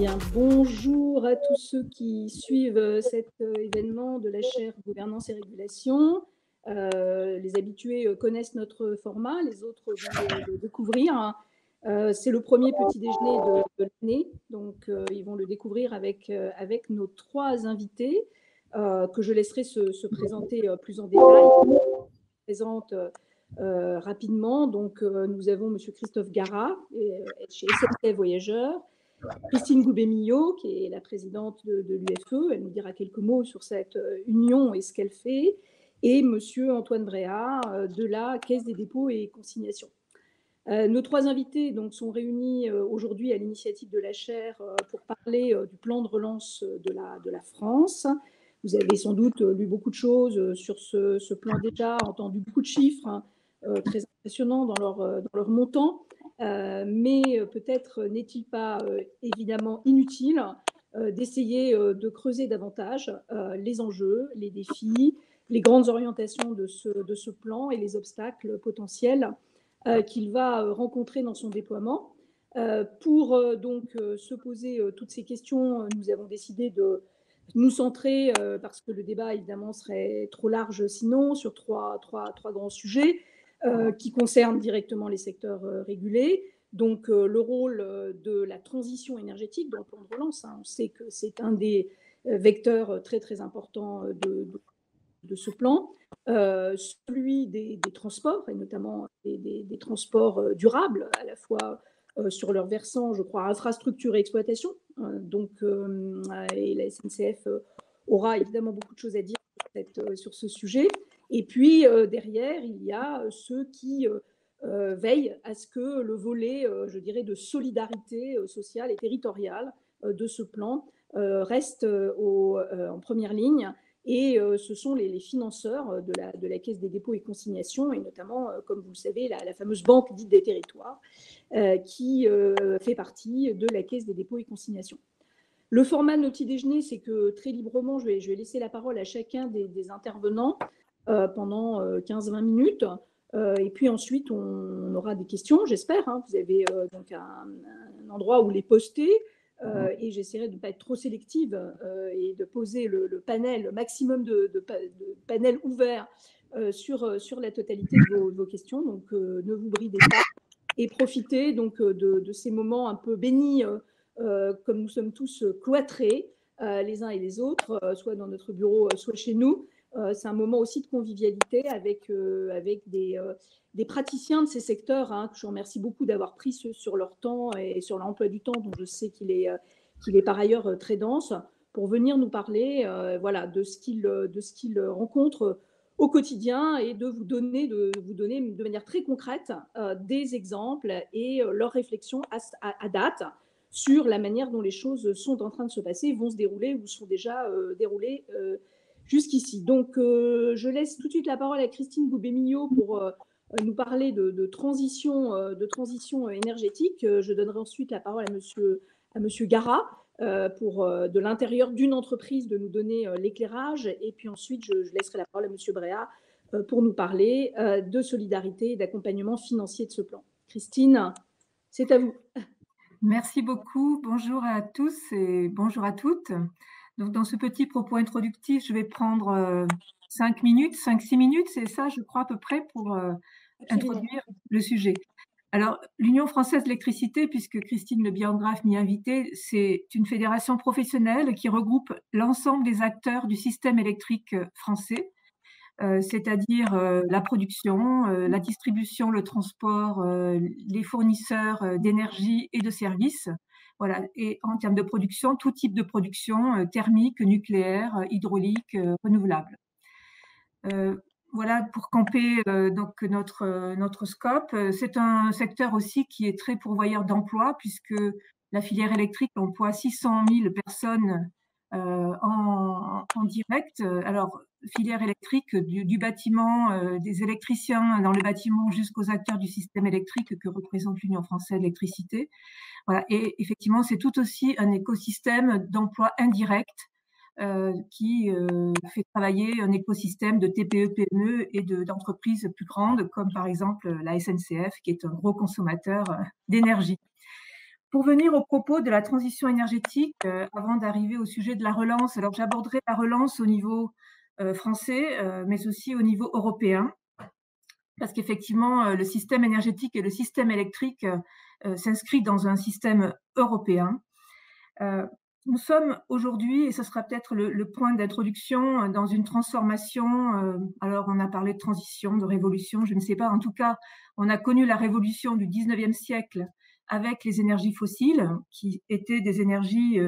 Bien, bonjour à tous ceux qui suivent cet événement de la chaire Gouvernance et Régulation. Les habitués connaissent notre format, les autres vont le découvrir. C'est le premier petit déjeuner de l'année, donc ils vont le découvrir avec nos trois invités que je laisserai se présenter plus en détail. Je présente rapidement. Donc, nous avons M. Christophe Garat, chez SNCF Voyageurs. Christine Goubet-Millot, qui est la présidente de l'UFE, elle nous dira quelques mots sur cette union et ce qu'elle fait, et Monsieur Antoine Bréat de la Caisse des dépôts et consignations. Nos trois invités donc, sont réunis aujourd'hui à l'initiative de la chaire pour parler du plan de relance de la France. Vous avez sans doute lu beaucoup de choses sur ce plan déjà, entendu beaucoup de chiffres très impressionnants dans leur montant. Mais peut-être n'est-il pas évidemment inutile d'essayer de creuser davantage les enjeux, les défis, les grandes orientations de ce plan et les obstacles potentiels qu'il va rencontrer dans son déploiement. Pour donc se poser toutes ces questions, nous avons décidé de nous centrer, parce que le débat évidemment serait trop large sinon, sur trois grands sujets qui concernent directement les secteurs régulés. Donc le rôle de la transition énergétique dans le plan de relance, on sait que c'est un des vecteurs très très importants de ce plan, celui des transports, et notamment des transports durables, à la fois sur leur versant, je crois, infrastructure et exploitation. Et la SNCF aura évidemment beaucoup de choses à dire sur ce sujet. Et puis, derrière, il y a ceux qui veillent à ce que le volet, je dirais, de solidarité sociale et territoriale de ce plan reste en première ligne. Et ce sont les financeurs de la Caisse des dépôts et consignations, et notamment, comme vous le savez, la fameuse Banque dite des territoires, qui fait partie de la Caisse des dépôts et consignations. Le format de nos petits déjeuners, c'est que très librement, je vais laisser la parole à chacun des intervenants pendant 15-20 minutes. Et puis ensuite, on aura des questions, j'espère. Vous avez donc un endroit où les poster. Et j'essaierai de ne pas être trop sélective et de poser le panel, le maximum de panels ouverts sur la totalité de vos questions. Donc, ne vous bridez pas et profitez donc de ces moments un peu bénis, comme nous sommes tous cloîtrés les uns et les autres, soit dans notre bureau, soit chez nous. C'est un moment aussi de convivialité avec des praticiens de ces secteurs, que je remercie beaucoup d'avoir pris sur leur temps et sur l'emploi du temps, dont je sais qu'il est par ailleurs très dense, pour venir nous parler voilà, de ce qu'ils rencontrent au quotidien et de vous donner de manière très concrète des exemples et leurs réflexions à date sur la manière dont les choses sont en train de se passer, vont se dérouler ou sont déjà déroulées jusqu'ici. Donc, je laisse tout de suite la parole à Christine Goubet-Millot pour nous parler de transition énergétique. Je donnerai ensuite la parole à monsieur Garat pour, de l'intérieur d'une entreprise, de nous donner l'éclairage. Et puis ensuite, je laisserai la parole à monsieur Bréat pour nous parler de solidarité et d'accompagnement financier de ce plan. Christine, c'est à vous. Merci beaucoup. Bonjour à tous et bonjour à toutes. Donc, dans ce petit propos introductif, je vais prendre 5-6 minutes, c'est ça, je crois, à peu près, pour introduire le sujet. Alors, l'Union française de l'électricité, puisque Christine Le Biographe m'y a invité, c'est une fédération professionnelle qui regroupe l'ensemble des acteurs du système électrique français, c'est-à-dire la production, la distribution, le transport, les fournisseurs d'énergie et de services. Voilà. Et en termes de production, tout type de production, thermique, nucléaire, hydraulique, renouvelable. Voilà pour camper donc notre scope. C'est un secteur aussi qui est très pourvoyeur d'emplois, puisque la filière électrique emploie 600 000 personnes en direct. Alors, filière électrique du bâtiment, des électriciens dans le bâtiment jusqu'aux acteurs du système électrique que représente l'Union française de l'électricité. Voilà. Et effectivement, c'est tout aussi un écosystème d'emplois indirects qui fait travailler un écosystème de TPE, PME et d'entreprises plus grandes, comme par exemple la SNCF, qui est un gros consommateur d'énergie. Pour venir au propos de la transition énergétique, avant d'arriver au sujet de la relance, alors j'aborderai la relance au niveau français, mais aussi au niveau européen, parce qu'effectivement, le système énergétique et le système électrique s'inscrit dans un système européen. Nous sommes aujourd'hui, et ce sera peut-être le point d'introduction, dans une transformation. Alors, on a parlé de transition, de révolution, je ne sais pas. En tout cas, on a connu la révolution du 19e siècle avec les énergies fossiles, qui étaient des énergies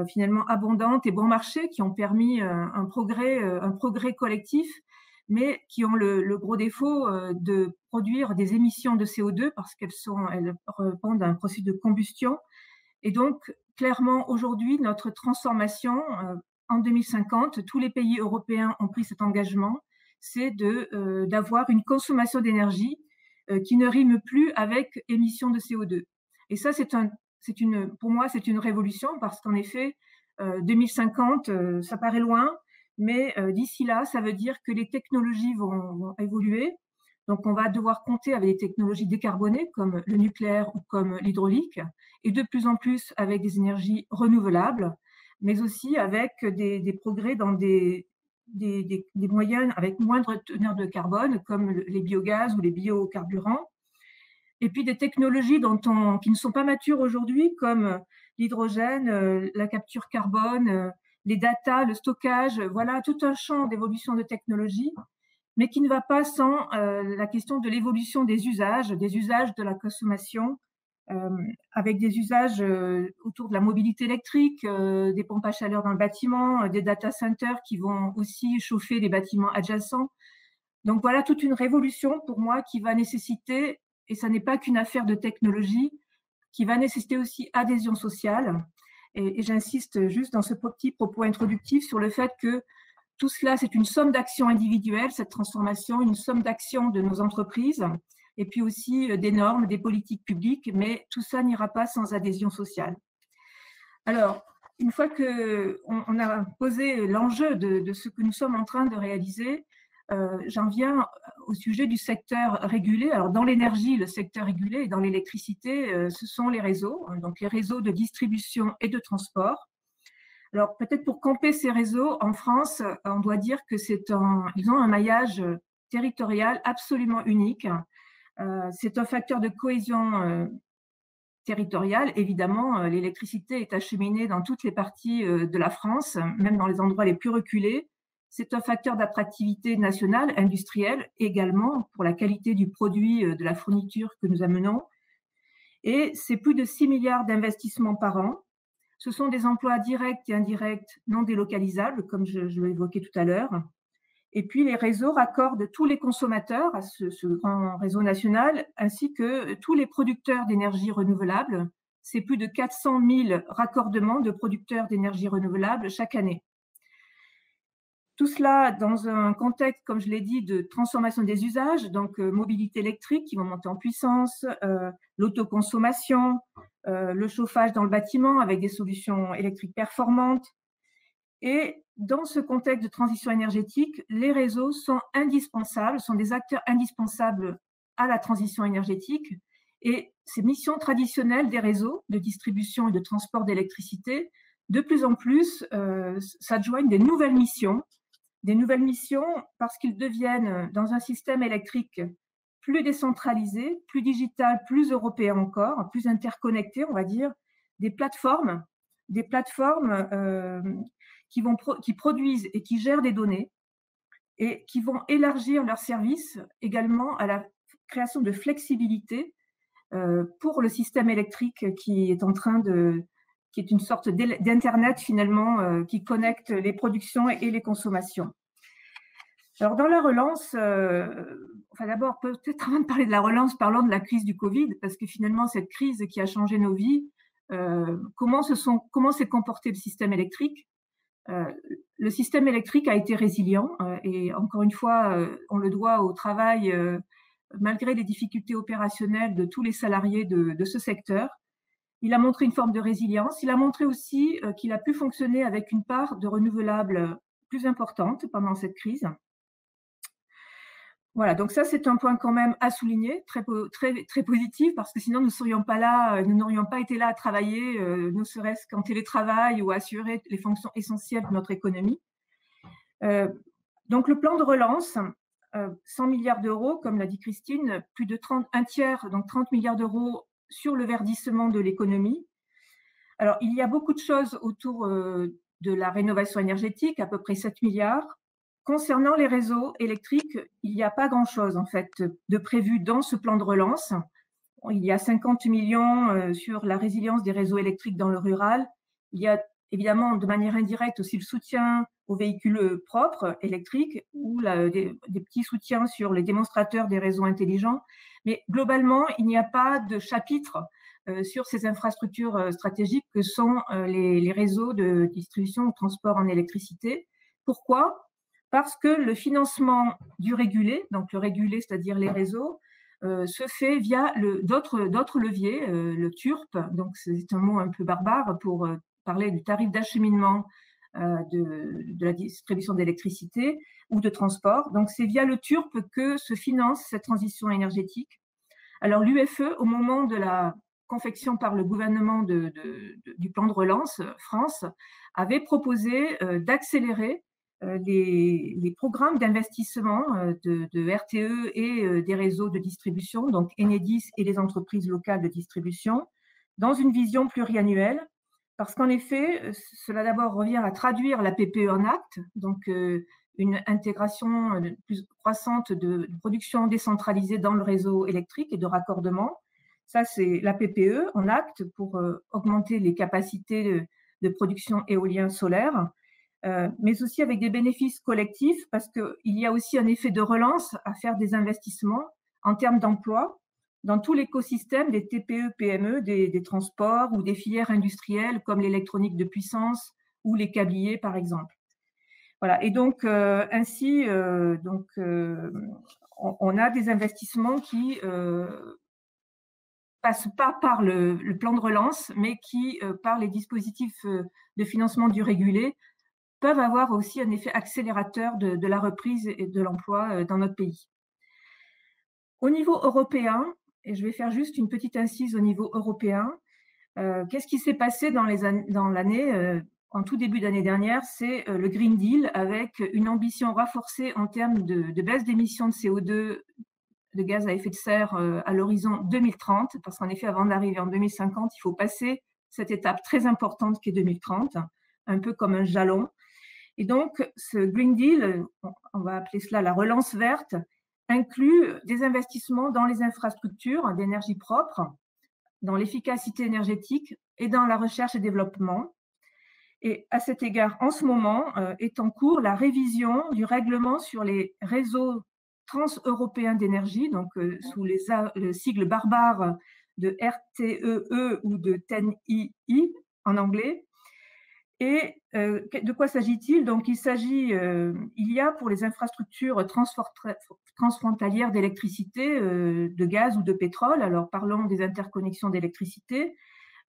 finalement abondantes et bon marché, qui ont permis un progrès collectif, mais qui ont le gros défaut de produire des émissions de CO2 parce elles répondent à un processus de combustion. Et donc, clairement, aujourd'hui, notre transformation, en 2050, tous les pays européens ont pris cet engagement, c'est d'avoir une consommation d'énergie qui ne rime plus avec émission de CO2. Et ça, pour moi, c'est une révolution parce qu'en effet, 2050, ça paraît loin, mais d'ici là, ça veut dire que les technologies vont évoluer. Donc, on va devoir compter avec des technologies décarbonées comme le nucléaire ou comme l'hydraulique, et de plus en plus avec des énergies renouvelables, mais aussi avec des progrès dans des moyens avec moindre teneur de carbone, comme les biogaz ou les biocarburants. Et puis des technologies qui ne sont pas matures aujourd'hui, comme l'hydrogène, la capture carbone, les data, le stockage, voilà tout un champ d'évolution de technologies, mais qui ne va pas sans la question de l'évolution des usages de la consommation, avec des usages autour de la mobilité électrique, des pompes à chaleur dans le bâtiment, des data centers qui vont aussi chauffer les bâtiments adjacents. Donc voilà toute une révolution pour moi qui va nécessiter, et ça n'est pas qu'une affaire de technologie, qui va nécessiter aussi adhésion sociale. Et j'insiste juste dans ce petit propos introductif sur le fait que tout cela, c'est une somme d'actions individuelles, cette transformation, une somme d'actions de nos entreprises, et puis aussi des normes, des politiques publiques, mais tout ça n'ira pas sans adhésion sociale. Alors, une fois qu'on a posé l'enjeu de ce que nous sommes en train de réaliser, j'en viens au sujet du secteur régulé. Alors, dans l'énergie, le secteur régulé, et dans l'électricité, ce sont les réseaux, donc les réseaux de distribution et de transport. Alors, peut-être pour camper ces réseaux, en France, on doit dire que ils ont un maillage territorial absolument unique. C'est un facteur de cohésion territoriale. Évidemment, l'électricité est acheminée dans toutes les parties de la France, même dans les endroits les plus reculés. C'est un facteur d'attractivité nationale, industrielle, également pour la qualité du produit, de la fourniture que nous amenons. Et c'est plus de 6 milliards d'investissements par an. Ce sont des emplois directs et indirects non délocalisables, comme je l'ai évoqué tout à l'heure. Et puis, les réseaux raccordent tous les consommateurs à ce grand réseau national, ainsi que tous les producteurs d'énergie renouvelable. C'est plus de 400 000 raccordements de producteurs d'énergie renouvelable chaque année. Tout cela dans un contexte, comme je l'ai dit, de transformation des usages, donc mobilité électrique qui va monter en puissance, l'autoconsommation, le chauffage dans le bâtiment avec des solutions électriques performantes. Et dans ce contexte de transition énergétique, les réseaux sont indispensables, sont des acteurs indispensables à la transition énergétique. Et ces missions traditionnelles des réseaux de distribution et de transport d'électricité, de plus en plus, s'adjoignent des nouvelles missions parce qu'ils deviennent, dans un système électrique plus décentralisé, plus digital, plus européen encore, plus interconnecté, on va dire, des plateformes qui produisent et qui gèrent des données et qui vont élargir leurs services également à la création de flexibilité pour le système électrique qui est une sorte d'internet finalement qui connecte les productions et les consommations. Alors dans la relance, d'abord peut-être avant de parler de la relance, parlons de la crise du Covid, parce que finalement cette crise qui a changé nos vies, comment s'est comporté le système électrique. Le système électrique a été résilient et encore une fois, on le doit au travail, malgré les difficultés opérationnelles de tous les salariés de ce secteur. Il a montré une forme de résilience. Il a montré aussi qu'il a pu fonctionner avec une part de renouvelables plus importante pendant cette crise. Voilà, donc ça c'est un point quand même à souligner, très positif, parce que sinon nous ne serions pas là, nous n'aurions pas été là à travailler, ne serait-ce qu'en télétravail ou à assurer les fonctions essentielles de notre économie. Donc le plan de relance, 100 milliards d'euros, comme l'a dit Christine, plus de un tiers, donc 30 milliards d'euros sur le verdissement de l'économie. Alors il y a beaucoup de choses autour de la rénovation énergétique, à peu près 7 milliards. Concernant les réseaux électriques, il n'y a pas grand-chose en fait de prévu dans ce plan de relance. Il y a 50 millions sur la résilience des réseaux électriques dans le rural. Il y a évidemment de manière indirecte aussi le soutien aux véhicules propres électriques ou des petits soutiens sur les démonstrateurs des réseaux intelligents. Mais globalement, il n'y a pas de chapitre sur ces infrastructures stratégiques que sont les réseaux de distribution ou de transport en électricité. Pourquoi? Parce que le financement du régulé, donc le régulé, c'est-à-dire les réseaux, se fait via d'autres leviers, le TURP, donc c'est un mot un peu barbare pour parler du tarif d'acheminement de la distribution d'électricité ou de transport. Donc c'est via le TURP que se finance cette transition énergétique. Alors l'UFE, au moment de la confection par le gouvernement du plan de relance France, avait proposé d'accélérer les programmes d'investissement de RTE et des réseaux de distribution, donc Enedis et les entreprises locales de distribution, dans une vision pluriannuelle, parce qu'en effet, cela d'abord revient à traduire la PPE en acte, donc une intégration plus croissante de production décentralisée dans le réseau électrique et de raccordement. Ça, c'est la PPE en acte pour augmenter les capacités de production éolien solaire, mais aussi avec des bénéfices collectifs, parce qu'il y a aussi un effet de relance à faire des investissements en termes d'emploi dans tout l'écosystème des TPE, PME, des transports ou des filières industrielles comme l'électronique de puissance ou les câbliers, par exemple. Voilà. Et donc, ainsi, on a des investissements qui passent pas par le plan de relance, mais qui, par les dispositifs de financement du régulé, peuvent avoir aussi un effet accélérateur de la reprise et de l'emploi dans notre pays. Au niveau européen, et je vais faire juste une petite incise au niveau européen, qu'est-ce qui s'est passé dans l'année en tout début d'année dernière? C'est le Green Deal avec une ambition renforcée en termes de baisse d'émissions de CO2, de gaz à effet de serre à l'horizon 2030, parce qu'en effet, avant d'arriver en 2050, il faut passer cette étape très importante qui est 2030, un peu comme un jalon. Et donc, ce Green Deal, on va appeler cela la relance verte, inclut des investissements dans les infrastructures d'énergie propre, dans l'efficacité énergétique et dans la recherche et développement. Et à cet égard, en ce moment, est en cours la révision du règlement sur les réseaux trans-européens d'énergie, donc sous le sigle barbare de RTEE ou de TEN-II en anglais. Et de quoi s'agit-il? Donc, il y a pour les infrastructures transfrontalières d'électricité, de gaz ou de pétrole, alors parlons des interconnexions d'électricité,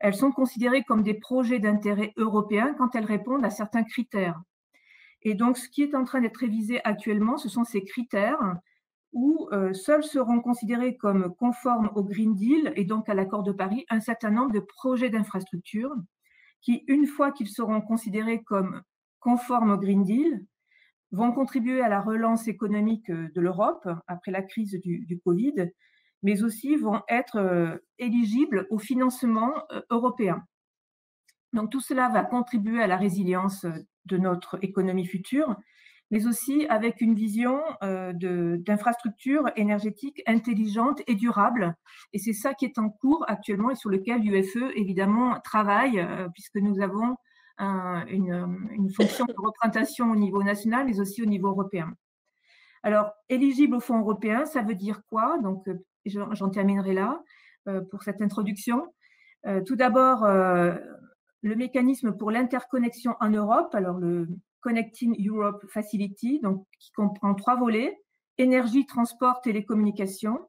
elles sont considérées comme des projets d'intérêt européen quand elles répondent à certains critères. Et donc, ce qui est en train d'être révisé actuellement, ce sont ces critères où seuls seront considérés comme conformes au Green Deal et donc à l'accord de Paris un certain nombre de projets d'infrastructures qui, une fois qu'ils seront considérés comme conformes au Green Deal, vont contribuer à la relance économique de l'Europe après la crise du Covid, mais aussi vont être éligibles au financement européen. Donc tout cela va contribuer à la résilience de notre économie future, mais aussi avec une vision d'infrastructures énergétiques intelligentes et durables. Et c'est ça qui est en cours actuellement et sur lequel l'UFE, évidemment, travaille, puisque nous avons une fonction de représentation au niveau national, mais aussi au niveau européen. Alors, éligible au fonds européen, ça veut dire quoi? Donc, j'en terminerai là pour cette introduction. Tout d'abord, le mécanisme pour l'interconnexion en Europe, alors le Connecting Europe Facility, donc, qui comprend 3 volets, énergie, transport, télécommunications.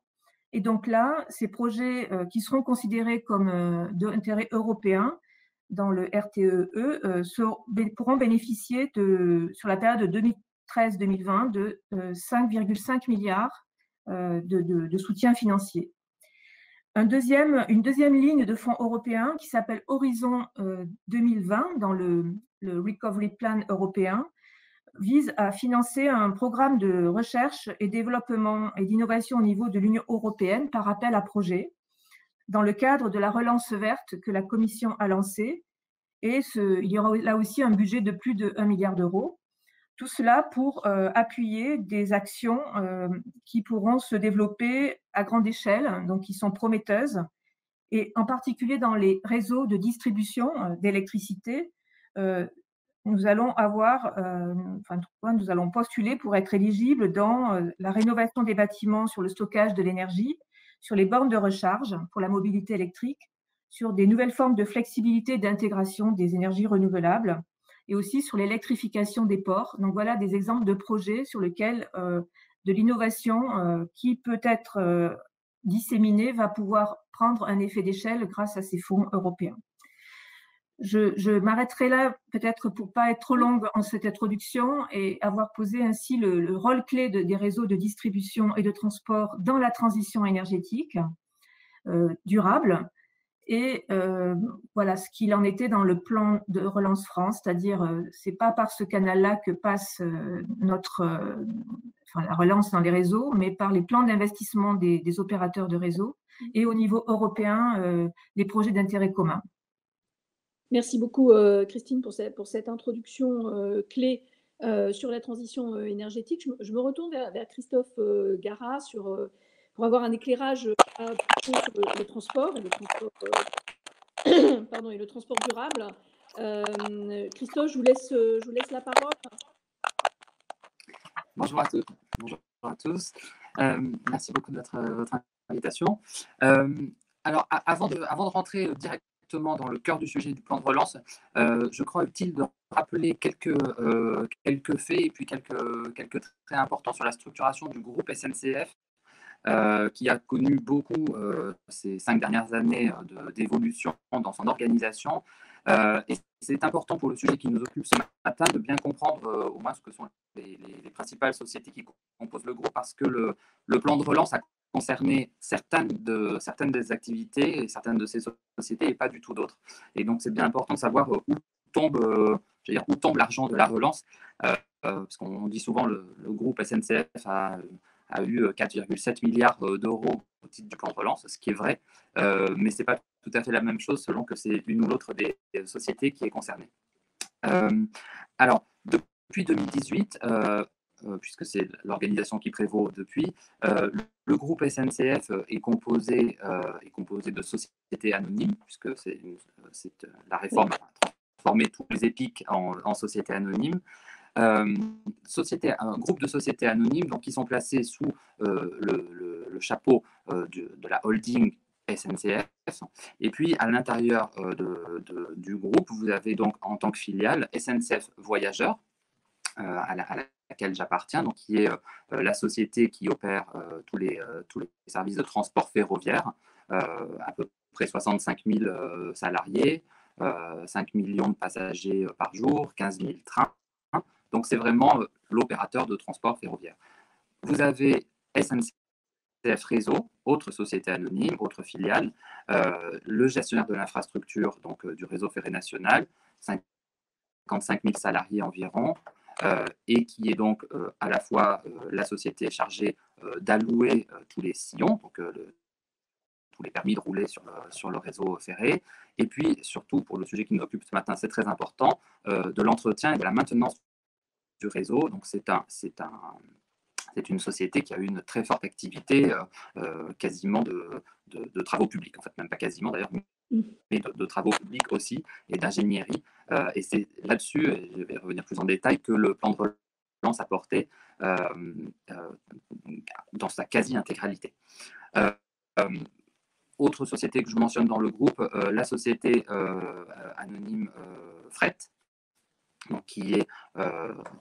Et donc là, ces projets qui seront considérés comme d'intérêt européen dans le RTEE pourront bénéficier sur la période de 2013-2020 de 5,5 milliards de soutien financier. Une deuxième ligne de fonds européens qui s'appelle Horizon 2020 dans le Recovery Plan européen vise à financer un programme de recherche et développement et d'innovation au niveau de l'Union européenne par appel à projet dans le cadre de la relance verte que la Commission a lancée. Et il y aura là aussi un budget de plus de 1 milliard d'euros. Tout cela pour appuyer des actions qui pourront se développer à grande échelle, donc qui sont prometteuses, et en particulier dans les réseaux de distribution d'électricité. Nous allons nous allons postuler pour être éligibles dans la rénovation des bâtiments sur le stockage de l'énergie, sur les bornes de recharge pour la mobilité électrique, sur des nouvelles formes de flexibilité et d'intégration des énergies renouvelables, et aussi sur l'électrification des ports. Donc voilà des exemples de projets sur lesquels de l'innovation qui peut être disséminée va pouvoir prendre un effet d'échelle grâce à ces fonds européens. Je m'arrêterai là peut-être pour ne pas être trop longue en cette introduction et avoir posé ainsi le rôle clé des réseaux de distribution et de transport dans la transition énergétique durable. Et voilà ce qu'il en était dans le plan de relance France, c'est-à-dire c'est pas par ce canal-là que passe la relance dans les réseaux, mais par les plans d'investissement des opérateurs de réseau et au niveau européen, les projets d'intérêt commun. Merci beaucoup Christine pour cette introduction clé sur la transition énergétique. Je me retourne vers Christophe Garat pour avoir un éclairage sur le transport et le transport durable. Christophe, je vous laisse la parole. Bonjour à tous. Bonjour à tous. Merci beaucoup de votre invitation. Alors, avant de rentrer directement dans le cœur du sujet du plan de relance, je crois utile de rappeler quelques faits et puis quelques traits importants sur la structuration du groupe SNCF, qui a connu beaucoup ces 5 dernières années d'évolution dans son organisation. Et c'est important pour le sujet qui nous occupe ce matin de bien comprendre au moins ce que sont les principales sociétés qui composent le groupe, parce que le plan de relance a concerné certaines des activités et certaines de ces sociétés et pas du tout d'autres. Et donc c'est bien important de savoir où tombe l'argent de la relance, parce qu'on dit souvent le groupe SNCF a eu 4,7 milliards d'euros au titre du plan de relance, ce qui est vrai, mais ce n'est pas tout à fait la même chose selon que c'est une ou l'autre des sociétés qui est concernée. Alors, depuis 2018, puisque c'est l'organisation qui prévaut depuis, le groupe SNCF est composé de sociétés anonymes, puisque la réforme a transformé tous les EPIC en sociétés anonymes. Un groupe de sociétés anonymes donc, qui sont placées sous le chapeau de la holding SNCF. Et puis, à l'intérieur du groupe, vous avez donc en tant que filiale SNCF Voyageurs, à laquelle j'appartiens, donc qui est la société qui opère tous les services de transport ferroviaire, à peu près 65 000 salariés, 5 millions de passagers par jour, 15 000 trains. Donc, c'est vraiment l'opérateur de transport ferroviaire. Vous avez SNCF Réseau, autre société anonyme, autre filiale, le gestionnaire de l'infrastructure donc du réseau ferré national, 55 000 salariés environ, et qui est donc à la fois la société chargée d'allouer tous les sillons, donc tous les permis de rouler sur le réseau ferré, et puis surtout, pour le sujet qui nous occupe ce matin, c'est très important, de l'entretien et de la maintenance du réseau. Donc c'est une société qui a eu une très forte activité quasiment de travaux publics, en fait, même pas quasiment d'ailleurs, mais de travaux publics aussi et d'ingénierie. Et c'est là-dessus, et je vais revenir plus en détail, que le plan de relance a porté dans sa quasi-intégralité. Autre société que je mentionne dans le groupe, la société anonyme Fret, donc qui est,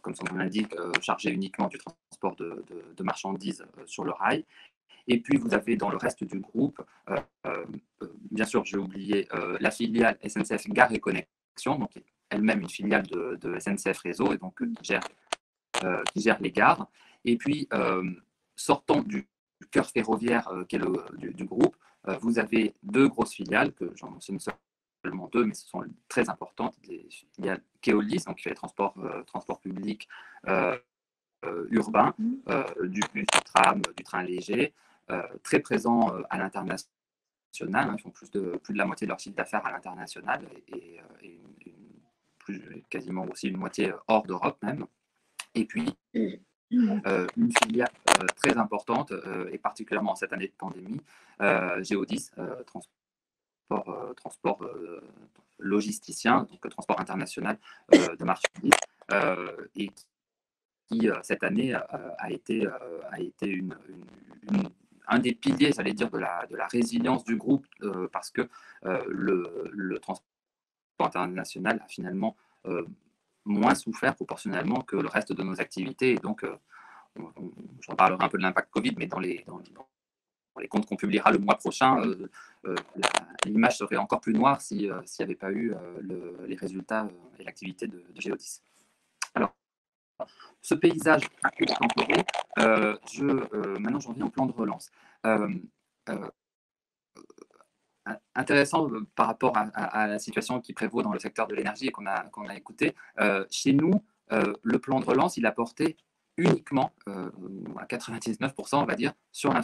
comme son nom l'indique, chargée uniquement du transport de marchandises sur le rail. Et puis, vous avez dans le reste du groupe, bien sûr, j'ai oublié la filiale SNCF Gare et Connexion, donc elle-même une filiale de SNCF Réseau, et donc qui gère les gares. Et puis, sortant du cœur ferroviaire qui est du groupe, vous avez deux grosses filiales, que j'en mentionne seulement deux, mais ce sont très importantes. Il y a Keolis, donc qui fait les transports publics urbains, du bus, du tram, du train léger, très présent à l'international. Ils font plus de la moitié de leur chiffre d'affaires à l'international et quasiment aussi une moitié hors d'Europe même. Et puis, une filière très importante, et particulièrement en cette année de pandémie, Géodis, transport logisticien, donc transport international de marchandises, et qui cette année a été un des piliers, j'allais dire, de la résilience du groupe, parce que le transport international a finalement moins souffert proportionnellement que le reste de nos activités. Et donc, j'en parlerai un peu de l'impact Covid, mais dans les comptes qu'on publiera le mois prochain, l'image serait encore plus noire s'il n'y avait pas eu les résultats et l'activité de Géodis. Alors, ce paysage temporé, maintenant j'en viens au plan de relance. Intéressant par rapport à la situation qui prévaut dans le secteur de l'énergie et qu'on a écouté. Chez nous, le plan de relance, il a porté uniquement, à 99%, on va dire, sur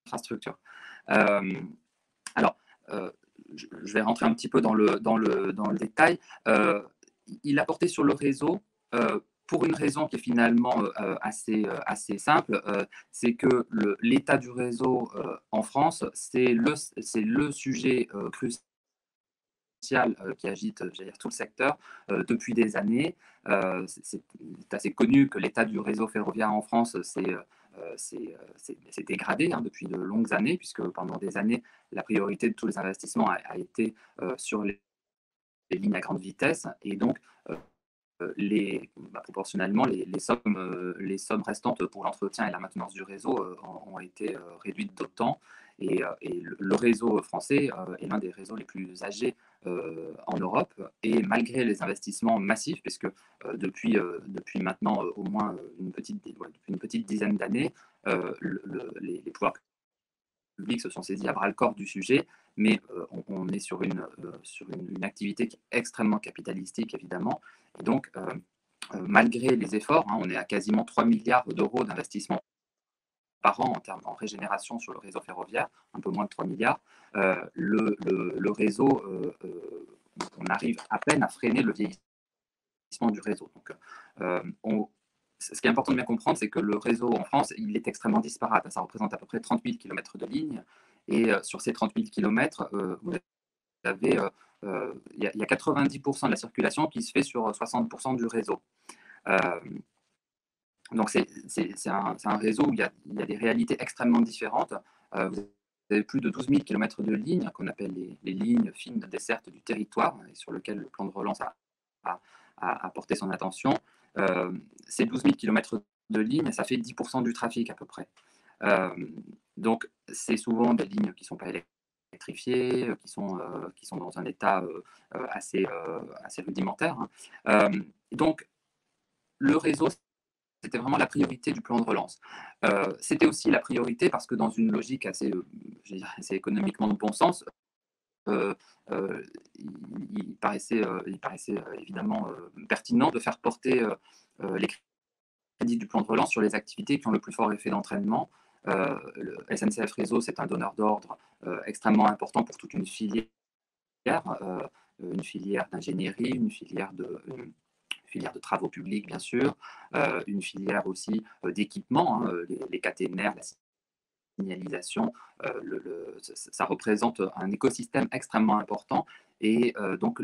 l'infrastructure. Alors, je vais rentrer un petit peu dans le détail. Il a porté sur le réseau pour une raison qui est finalement assez simple, c'est que l'état du réseau en France, c'est le sujet crucial qui agite, j'allais dire, tout le secteur depuis des années. C'est assez connu que l'état du réseau ferroviaire en France, c'est dégradé depuis de longues années, puisque pendant des années, la priorité de tous les investissements a été sur les lignes à grande vitesse, et donc proportionnellement, les sommes restantes pour l'entretien et la maintenance du réseau ont été réduites d'autant. Et le réseau français est l'un des réseaux les plus âgés en Europe. Et malgré les investissements massifs, puisque depuis maintenant au moins une petite dizaine d'années, les pouvoirs publics se sont saisis à bras-le-corps du sujet, mais on est sur une activité qui est extrêmement capitalistique, évidemment. Et donc, malgré les efforts, on est à quasiment 3 milliards d'euros d'investissement par an en régénération sur le réseau ferroviaire, un peu moins de 3 milliards. Le réseau, on arrive à peine à freiner le vieillissement du réseau. Donc, ce qui est important de bien comprendre, c'est que le réseau en France, il est extrêmement disparate. Ça représente à peu près 30 000 km de lignes. Et sur ces 30 000 km, vous avez, il y a 90% de la circulation qui se fait sur 60% du réseau. Donc, c'est un réseau où il y a des réalités extrêmement différentes. Vous avez plus de 12 000 km de lignes, qu'on appelle les lignes fines de desserte du territoire, et sur lesquelles le plan de relance a porté son attention. Ces 12 000 km de lignes, ça fait 10% du trafic à peu près. Donc, c'est souvent des lignes qui ne sont pas électrifiées, qui sont dans un état assez rudimentaire. Donc, le réseau, c'était vraiment la priorité du plan de relance. C'était aussi la priorité parce que dans une logique assez économiquement de bon sens, il paraissait évidemment pertinent de faire porter les crédits du plan de relance sur les activités qui ont le plus fort effet d'entraînement. Le SNCF Réseau, c'est un donneur d'ordre extrêmement important pour toute une filière d'ingénierie, une filière de travaux publics, bien sûr, une filière aussi d'équipement, les caténaires, la signalisation, ça représente un écosystème extrêmement important. Et donc,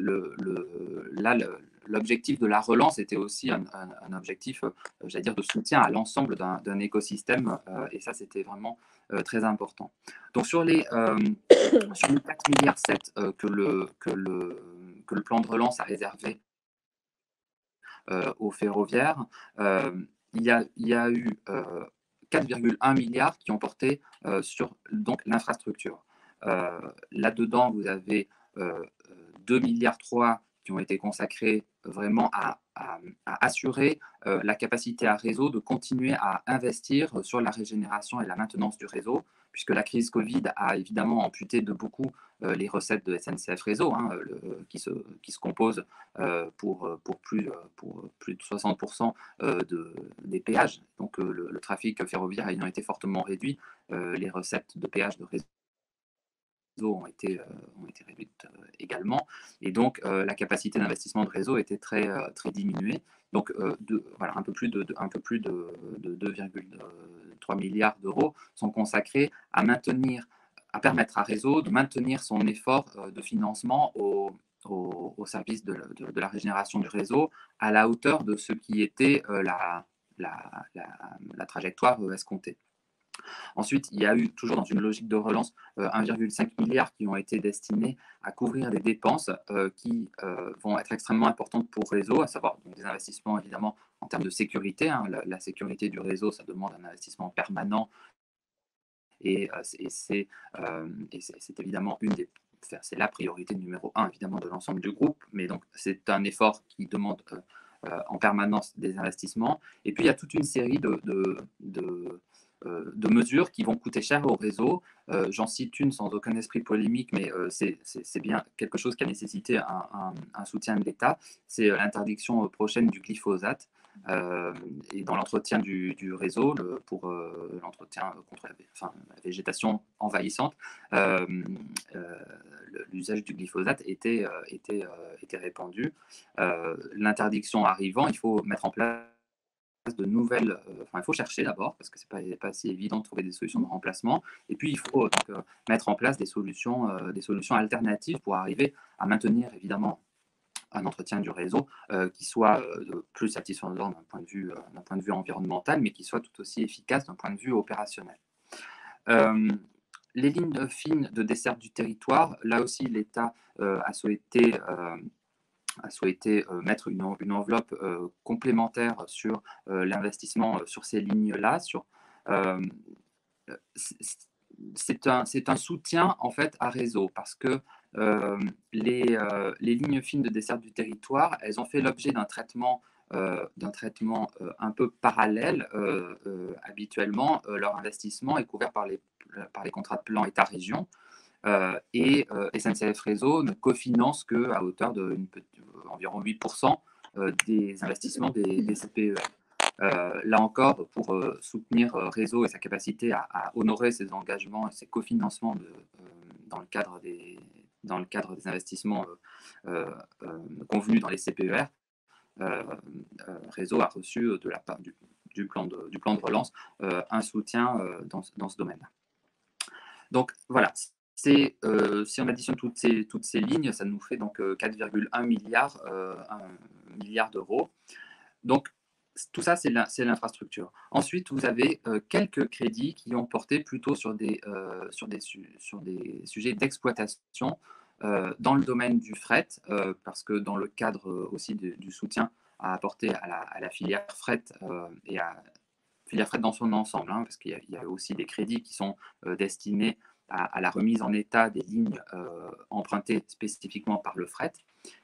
l'objectif de la relance était aussi un objectif, j'allais dire, de soutien à l'ensemble d'un écosystème. Et ça, c'était vraiment très important. Donc, sur les 4,7 milliards que le plan de relance a réservé au ferroviaire, il y a eu 4,1 milliards qui ont porté sur l'infrastructure. Là-dedans, vous avez 2,3 milliards qui ont été consacrés vraiment à assurer la capacité à réseau de continuer à investir sur la régénération et la maintenance du réseau, puisque la crise Covid a évidemment amputé de beaucoup les recettes de SNCF Réseau, hein, qui se composent pour plus de 60% des péages. Donc le trafic ferroviaire ayant été fortement réduit, les recettes de péage de réseau ont été réduites également. Et donc, la capacité d'investissement de réseau était très diminuée. Donc, voilà, un peu plus de 2,3 milliards d'euros sont consacrés à permettre à Réseau de maintenir son effort de financement au service de la régénération du réseau à la hauteur de ce qui était la trajectoire escomptée. Ensuite, il y a eu, toujours dans une logique de relance, 1,5 milliard qui ont été destinés à couvrir des dépenses qui vont être extrêmement importantes pour le réseau, à savoir donc, des investissements évidemment en termes de sécurité. Hein. La sécurité du réseau, ça demande un investissement permanent et c'est évidemment c'est la priorité numéro 1 évidemment de l'ensemble du groupe, mais donc c'est un effort qui demande en permanence des investissements. Et puis il y a toute une série de mesures qui vont coûter cher au réseau. J'en cite une sans aucun esprit polémique, mais c'est bien quelque chose qui a nécessité un soutien de l'État. C'est l'interdiction prochaine du glyphosate. Et dans l'entretien du réseau, pour l'entretien contre la végétation envahissante, l'usage du glyphosate était répandu. L'interdiction arrivant, il faut mettre en place de nouvelles, il faut chercher d'abord, parce que ce n'est pas si évident de trouver des solutions de remplacement, et puis il faut donc, mettre en place des solutions alternatives pour arriver à maintenir évidemment un entretien du réseau qui soit plus satisfaisant d'un point de vue environnemental, mais qui soit tout aussi efficace d'un point de vue opérationnel. Les lignes fines de desserte du territoire, là aussi l'État a souhaité mettre une enveloppe complémentaire sur l'investissement sur ces lignes-là. C'est un soutien en fait à réseau, parce que les lignes fines de desserte du territoire, elles ont fait l'objet d'un traitement un peu parallèle. Habituellement, leur investissement est couvert par les contrats de plan État-région. Et SNCF Réseau ne cofinance qu'à hauteur d'environ 8% des investissements des CPER. Là encore, pour soutenir Réseau et sa capacité à honorer ses engagements et ses cofinancements dans le cadre des investissements convenus dans les CPER, Réseau a reçu de la part du plan de relance un soutien dans ce domaine-là. Donc voilà. Si on additionne toutes ces lignes, ça nous fait donc 4,1 milliard d'euros. Donc, tout ça, c'est l'infrastructure. Ensuite, vous avez quelques crédits qui ont porté plutôt sur des sujets d'exploitation dans le domaine du fret, parce que dans le cadre aussi du soutien à apporter à la filière fret et à filière fret dans son ensemble, hein, parce qu'il y a aussi des crédits qui sont destinés à la remise en état des lignes empruntées spécifiquement par le fret.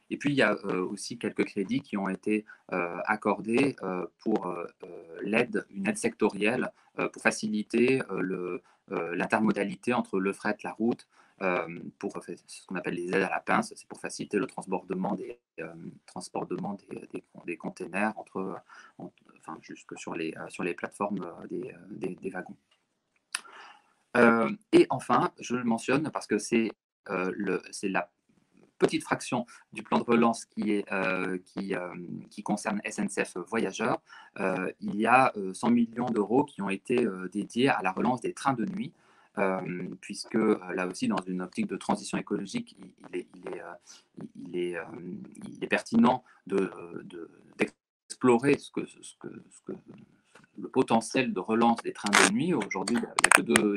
Et puis, il y a aussi quelques crédits qui ont été accordés pour une aide sectorielle pour faciliter l'intermodalité entre le fret, la route, pour ce qu'on appelle les aides à la pince. C'est pour faciliter le transbordement des containers jusque sur les plateformes des wagons. Et enfin, je le mentionne parce que c'est la petite fraction du plan de relance qui concerne SNCF Voyageurs. Il y a 100 millions d'euros qui ont été dédiés à la relance des trains de nuit, puisque là aussi, dans une optique de transition écologique, il est pertinent d'explorer le potentiel de relance des trains de nuit. Aujourd'hui, il n'y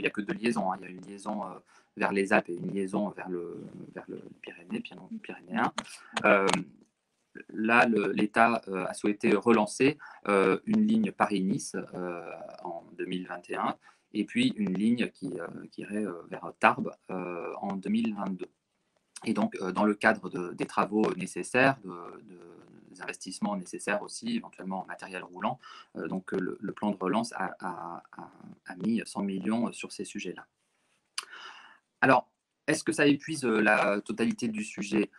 a que deux liaisons. Hein. Il y a une liaison vers les Alpes et une liaison vers le Pyrénéen. Là, l'État a souhaité relancer une ligne Paris-Nice en 2021 et puis une ligne qui irait vers Tarbes en 2022. Et donc, dans le cadre des travaux nécessaires, des investissements nécessaires aussi, éventuellement en matériel roulant, donc le plan de relance a mis 100 millions sur ces sujets-là. Alors, est-ce que ça épuise la totalité du sujet?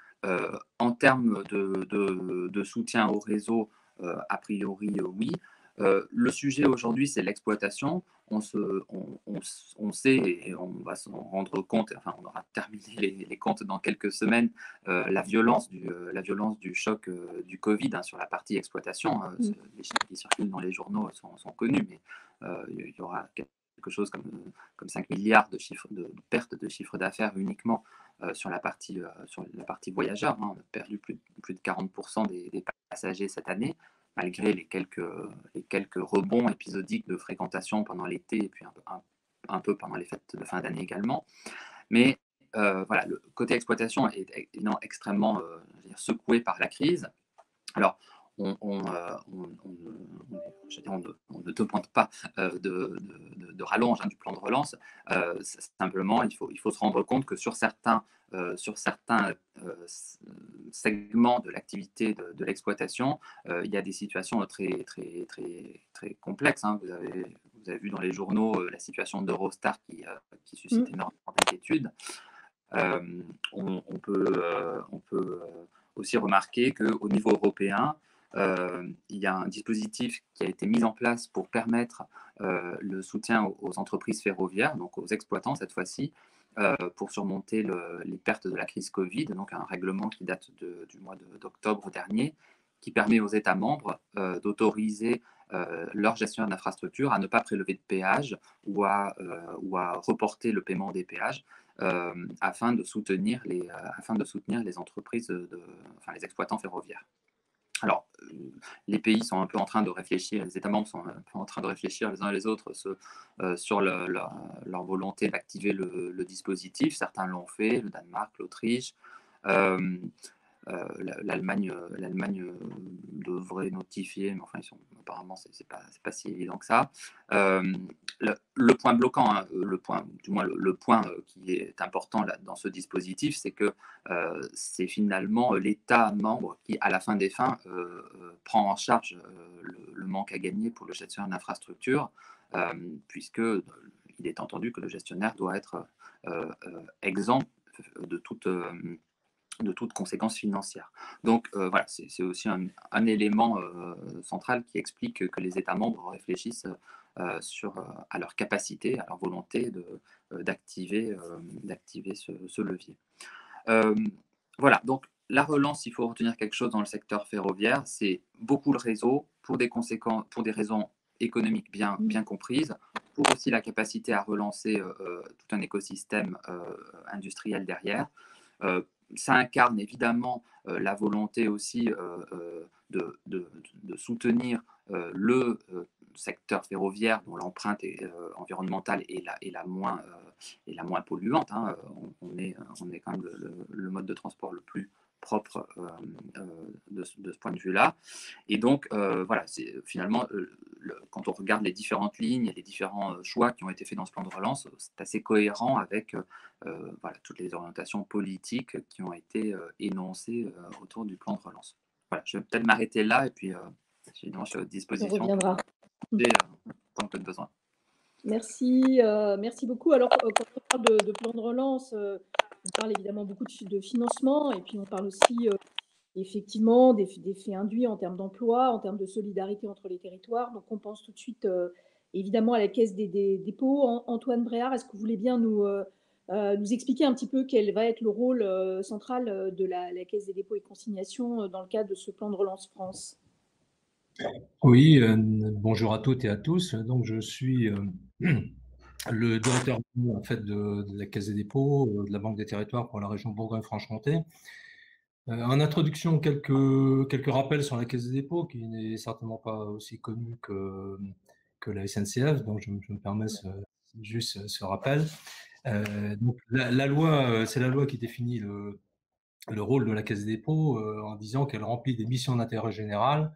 En termes de soutien au réseau, a priori, oui. Le sujet aujourd'hui, c'est l'exploitation. On sait et on va s'en rendre compte, enfin, on aura terminé les comptes dans quelques semaines, la violence du choc du Covid, hein, sur la partie exploitation. Les chiffres qui circulent dans les journaux sont connus, mais il y aura quelque chose comme 5 milliards de pertes de chiffre d'affaires uniquement sur la partie voyageurs, hein. On a perdu plus de 40% des passagers cette année, malgré les quelques rebonds épisodiques de fréquentation pendant l'été et puis un peu pendant les fêtes de fin d'année également. Mais voilà, le côté exploitation est évidemment extrêmement secoué par la crise. Alors, on ne demande pas de rallonge, hein, du plan de relance. Simplement, il faut se rendre compte que sur certains segments de l'activité de l'exploitation, il y a des situations très, très, très, très complexes, hein. Vous avez vu dans les journaux la situation d'Eurostar qui suscite énormément d'inquiétudes. On peut aussi remarquer qu'au niveau européen, il y a un dispositif qui a été mis en place pour permettre le soutien aux entreprises ferroviaires, donc aux exploitants cette fois-ci, pour surmonter les pertes de la crise Covid, donc un règlement qui date du mois d'octobre dernier, qui permet aux États membres d'autoriser leurs gestionnaires d'infrastructures à ne pas prélever de péage ou à reporter le paiement des péages afin de soutenir les entreprises, les exploitants ferroviaires. Alors, les pays sont un peu en train de réfléchir, les États membres sont un peu en train de réfléchir les uns et les autres sur leur volonté d'activer le dispositif. Certains l'ont fait, le Danemark, l'Autriche. L'Allemagne devrait notifier, mais enfin, apparemment, c'est pas si évident que ça. Le point bloquant, hein, le point qui est important là, dans ce dispositif, c'est que c'est finalement l'État membre qui, à la fin des fins, prend en charge le manque à gagner pour le gestionnaire d'infrastructure, puisque il est entendu que le gestionnaire doit être exempt de toute conséquence financière. Donc voilà, c'est aussi un élément central qui explique que les États membres réfléchissent à leur capacité, à leur volonté d'activer ce levier. Voilà, donc la relance, il faut retenir quelque chose dans le secteur ferroviaire, c'est beaucoup le réseau pour des raisons économiques bien comprises, pour aussi la capacité à relancer tout un écosystème industriel derrière. Ça incarne évidemment la volonté aussi de soutenir le secteur ferroviaire dont l'empreinte environnementale est la moins polluante, hein. On est quand même le mode de transport le plus propre de ce point de vue-là. Et donc, voilà, c'est finalement, quand on regarde les différentes lignes et les différents choix qui ont été faits dans ce plan de relance, c'est assez cohérent avec voilà, toutes les orientations politiques qui ont été énoncées autour du plan de relance. Voilà, je vais peut-être m'arrêter là et puis sinon, je suis à votre disposition. On reviendra. Tant que de besoin. Merci, merci beaucoup. Alors, quand on parle de plan de relance, on parle évidemment beaucoup de financement et puis on parle aussi effectivement d'effets induits en termes d'emploi, en termes de solidarité entre les territoires. Donc, on pense tout de suite évidemment à la Caisse des dépôts. Antoine Bréard, est-ce que vous voulez bien nous expliquer un petit peu quel va être le rôle central de la Caisse des dépôts et consignations dans le cadre de ce plan de relance France? Oui, bonjour à toutes et à tous. Donc, je suis le directeur en fait, de la Caisse des dépôts, de la Banque des territoires pour la région Bourgogne-Franche-Comté. En introduction, quelques rappels sur la Caisse des dépôts, qui n'est certainement pas aussi connue que la SNCF, donc je me permets juste ce rappel. Donc, la loi, c'est la loi qui définit le rôle de la Caisse des dépôts en disant qu'elle remplit des missions d'intérêt général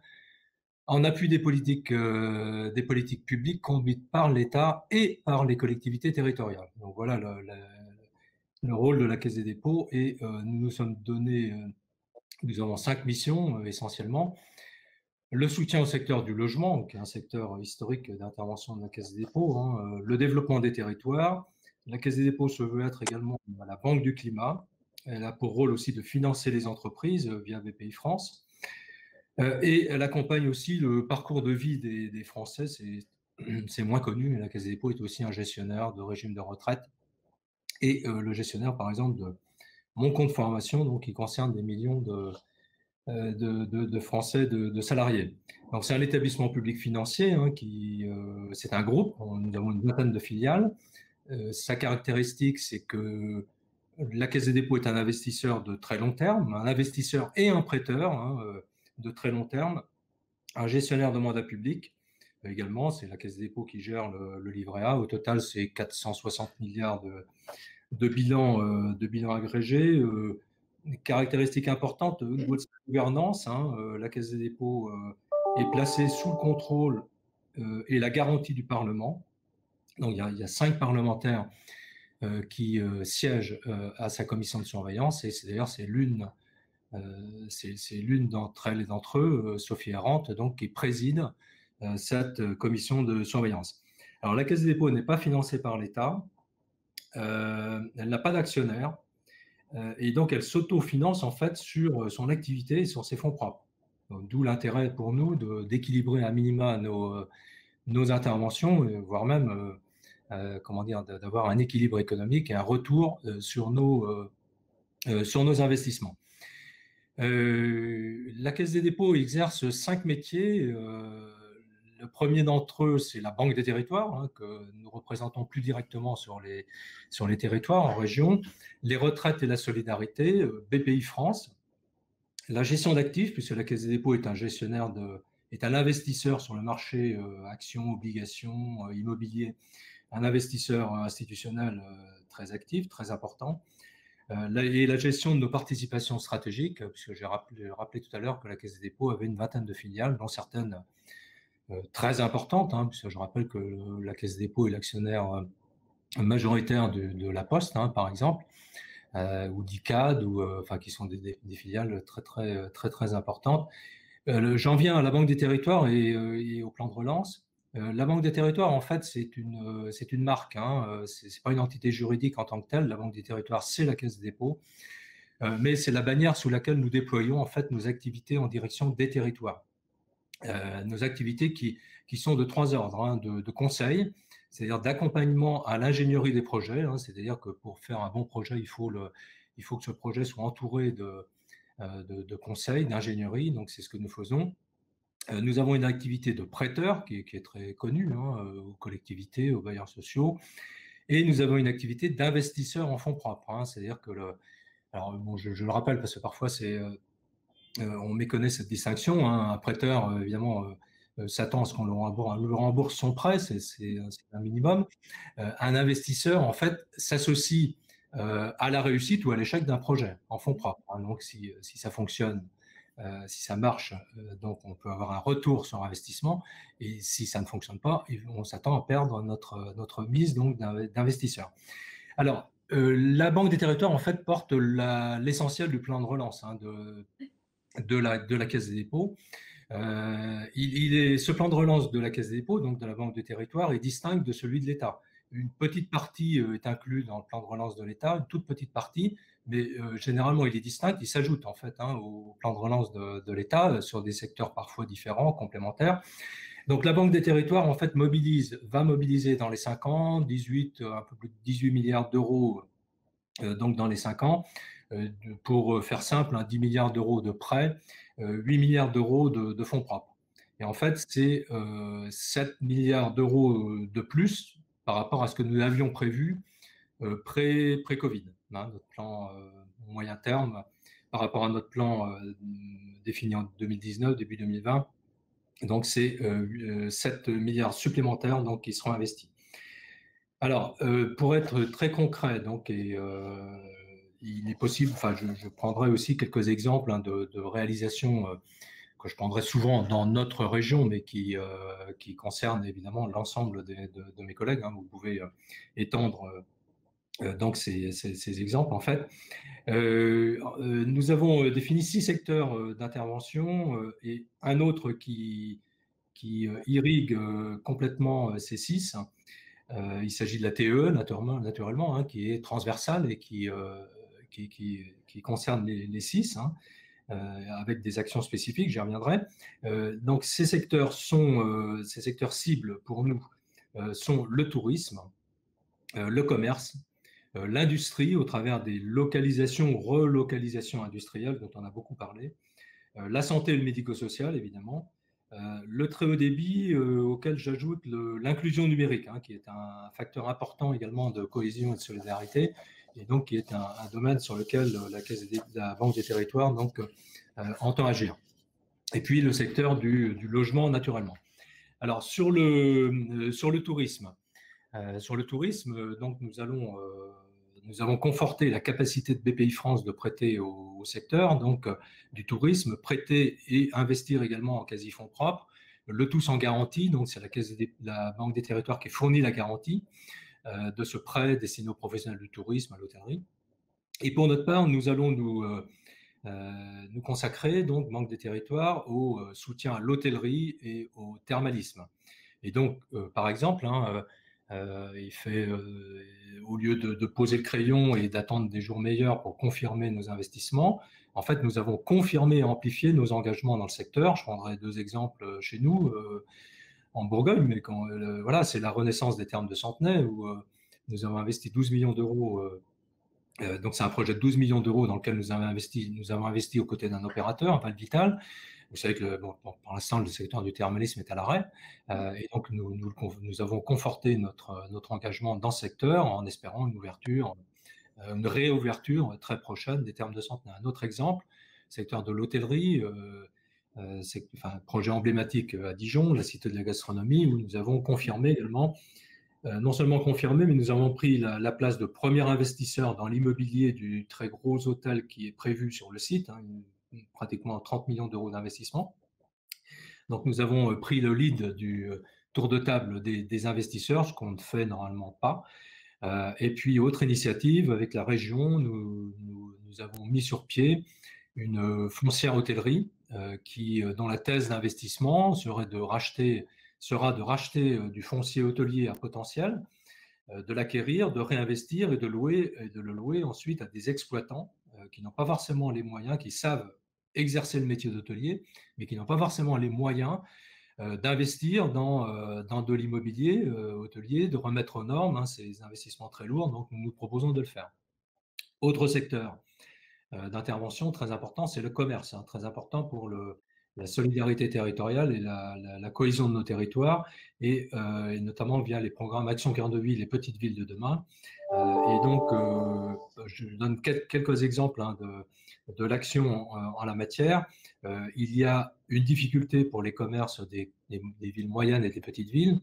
en appui des politiques publiques conduites par l'État et par les collectivités territoriales. Donc voilà le rôle de la Caisse des dépôts et nous nous sommes donné, nous avons 5 missions essentiellement. Le soutien au secteur du logement, qui est un secteur historique d'intervention de la Caisse des dépôts, hein, le développement des territoires. La Caisse des dépôts se veut être également la banque du climat. Elle a pour rôle aussi de financer les entreprises via BPI-France. Et elle accompagne aussi le parcours de vie des Français. C'est moins connu, mais la Caisse des dépôts est aussi un gestionnaire de régime de retraite et le gestionnaire, par exemple, de mon compte formation, donc qui concerne des millions de Français, de salariés. Donc c'est un établissement public financier, hein, c'est un groupe, nous avons une vingtaine de filiales. Sa caractéristique, c'est que la Caisse des dépôts est un investisseur de très long terme, un investisseur et un prêteur, hein, de très long terme, un gestionnaire de mandat public. Également, c'est la Caisse des dépôts qui gère le livret A. Au total, c'est 460 milliards de bilan agrégé. Une caractéristique importante au niveau de sa gouvernance, hein, la Caisse des dépôts est placée sous le contrôle et la garantie du Parlement. Donc il y a 5 parlementaires qui siègent à sa commission de surveillance, et d'ailleurs c'est l'une d'entre elles et d'entre eux, Sophie Arendt, donc, qui préside cette commission de surveillance. Alors la Caisse des dépôts n'est pas financée par l'État, elle n'a pas d'actionnaire, et donc elle s'autofinance en fait sur son activité et sur ses fonds propres. D'où l'intérêt pour nous d'équilibrer à minima nos interventions, voire même comment dire, d'avoir un équilibre économique et un retour sur nos investissements. La Caisse des dépôts exerce 5 métiers. Le premier d'entre eux, c'est la Banque des territoires, hein, que nous représentons plus directement sur les territoires, en région. Les retraites et la solidarité, BPI-France. La gestion d'actifs, puisque la Caisse des dépôts est un gestionnaire est un investisseur sur le marché actions, obligations, immobilier, un investisseur institutionnel très actif, très important. Et la gestion de nos participations stratégiques, puisque j'ai rappelé tout à l'heure que la Caisse des dépôts avait une vingtaine de filiales, dont certaines très importantes, hein, puisque je rappelle que la Caisse des dépôts est l'actionnaire majoritaire de La Poste, hein, par exemple, ou d'ICAD, enfin, qui sont des filiales très importantes. J'en viens à la Banque des territoires et au plan de relance. La Banque des territoires, en fait, c'est une marque, hein, c'est pas une entité juridique en tant que telle. La Banque des territoires, c'est la Caisse des dépôts, mais c'est la bannière sous laquelle nous déployons en fait nos activités en direction des territoires. Nos activités qui sont de 3 ordres, hein, de conseil, c'est-à-dire d'accompagnement à l'ingénierie des projets, hein, c'est-à-dire que pour faire un bon projet, il faut que ce projet soit entouré de conseils, d'ingénierie, donc c'est ce que nous faisons. Nous avons une activité de prêteur qui est très connue, hein, aux collectivités, aux bailleurs sociaux, et nous avons une activité d'investisseur en fonds propres, hein, c'est-à-dire que alors bon, je le rappelle parce que parfois on méconnaît cette distinction, hein. Un prêteur, évidemment, s'attend à ce qu'on le rembourse son prêt, c'est un minimum. Un investisseur, en fait, s'associe à la réussite ou à l'échec d'un projet en fonds propres, hein. Donc, si ça fonctionne, si ça marche, donc on peut avoir un retour sur investissement, et si ça ne fonctionne pas, on s'attend à perdre notre mise donc d'investisseur. Alors, la Banque des territoires, en fait, porte l'essentiel du plan de relance, hein, de la Caisse des dépôts. Ce plan de relance de la Caisse des dépôts, donc de la Banque des territoires, est distinct de celui de l'État. Une petite partie est inclue dans le plan de relance de l'État, une toute petite partie, mais généralement il est distinct, il s'ajoute en fait, hein, au plan de relance de l'État sur des secteurs parfois différents, complémentaires. Donc la Banque des territoires en fait va mobiliser dans les 5 ans un peu plus de 18 milliards d'euros donc dans les 5 ans. Pour faire simple, 10 milliards d'euros de prêts, 8 milliards d'euros de fonds propres. Et en fait, c'est 7 milliards d'euros de plus par rapport à ce que nous avions prévu pré-Covid, hein, notre plan moyen terme, par rapport à notre plan défini en 2019, début 2020. Donc, c'est 7 milliards supplémentaires donc, qui seront investis. Alors, pour être très concret, donc, il est possible, enfin, je prendrai aussi quelques exemples, hein, de réalisations que je prendrai souvent dans notre région, mais qui concernent évidemment l'ensemble de mes collègues, hein. Vous pouvez étendre Donc, ces exemples, en fait. Nous avons défini 6 secteurs d'intervention et un autre qui irrigue complètement ces 6. Il s'agit de la TE, naturellement, hein, qui est transversale et qui concerne les 6, hein, avec des actions spécifiques, j'y reviendrai. Donc, ces secteurs cibles pour nous sont le tourisme, le commerce, l'industrie au travers des localisations ou relocalisations industrielles dont on a beaucoup parlé, la santé et le médico-social évidemment, le très haut débit auquel j'ajoute l'inclusion numérique, hein, qui est un facteur important également de cohésion et de solidarité, et donc qui est un domaine sur lequel la Banque des Territoires donc, entend agir. Et puis le secteur du logement naturellement. Alors sur le tourisme, donc nous avons conforté la capacité de BPI France de prêter au secteur, donc du tourisme, prêter et investir également en quasi-fonds propres, le tout sans garantie, donc c'est la Banque des Territoires qui fournit la garantie de ce prêt destiné aux professionnels du tourisme, à l'hôtellerie. Et pour notre part, nous allons nous consacrer, donc Banque des Territoires, au soutien à l'hôtellerie et au thermalisme. Et donc, par exemple, hein, au lieu de poser le crayon et d'attendre des jours meilleurs pour confirmer nos investissements, en fait, nous avons confirmé et amplifié nos engagements dans le secteur. Je prendrai 2 exemples chez nous, en Bourgogne, mais voilà, c'est la renaissance des thermes de Centenay, où nous avons investi 12 millions d'euros. Donc, c'est un projet de 12 millions d'euros dans lequel nous avons investi aux côtés d'un opérateur, Val Vital. Vous savez que pour l'instant, le secteur du thermalisme est à l'arrêt. Et donc, nous avons conforté notre engagement dans ce secteur en espérant une réouverture très prochaine des thermes de Centenay. Un autre exemple, secteur de l'hôtellerie, un projet emblématique à Dijon, la Cité de la Gastronomie, où nous avons confirmé également, non seulement confirmé, mais nous avons pris la place de premier investisseur dans l'immobilier du très gros hôtel qui est prévu sur le site, hein, pratiquement 30 millions d'euros d'investissement. Donc, nous avons pris le lead du tour de table des investisseurs, ce qu'on ne fait normalement pas. Et puis, autre initiative, avec la région, nous avons mis sur pied une foncière hôtellerie dont la thèse d'investissement sera de racheter du foncier hôtelier à potentiel, de l'acquérir, de réinvestir et de le louer ensuite à des exploitants qui n'ont pas forcément les moyens, qui savent exercer le métier d'hôtelier, mais qui n'ont pas forcément les moyens d'investir dans de l'immobilier hôtelier, de remettre aux normes, hein, ces investissements très lourds. Donc, nous proposons de le faire. Autre secteur d'intervention très important, c'est le commerce, hein, très important pour la solidarité territoriale et la cohésion de nos territoires, et notamment via les programmes Action Cœur de Ville et Petites Villes de demain. Et donc, je donne quelques exemples, hein, de l'action en la matière. Il y a une difficulté pour les commerces des villes moyennes et des petites villes,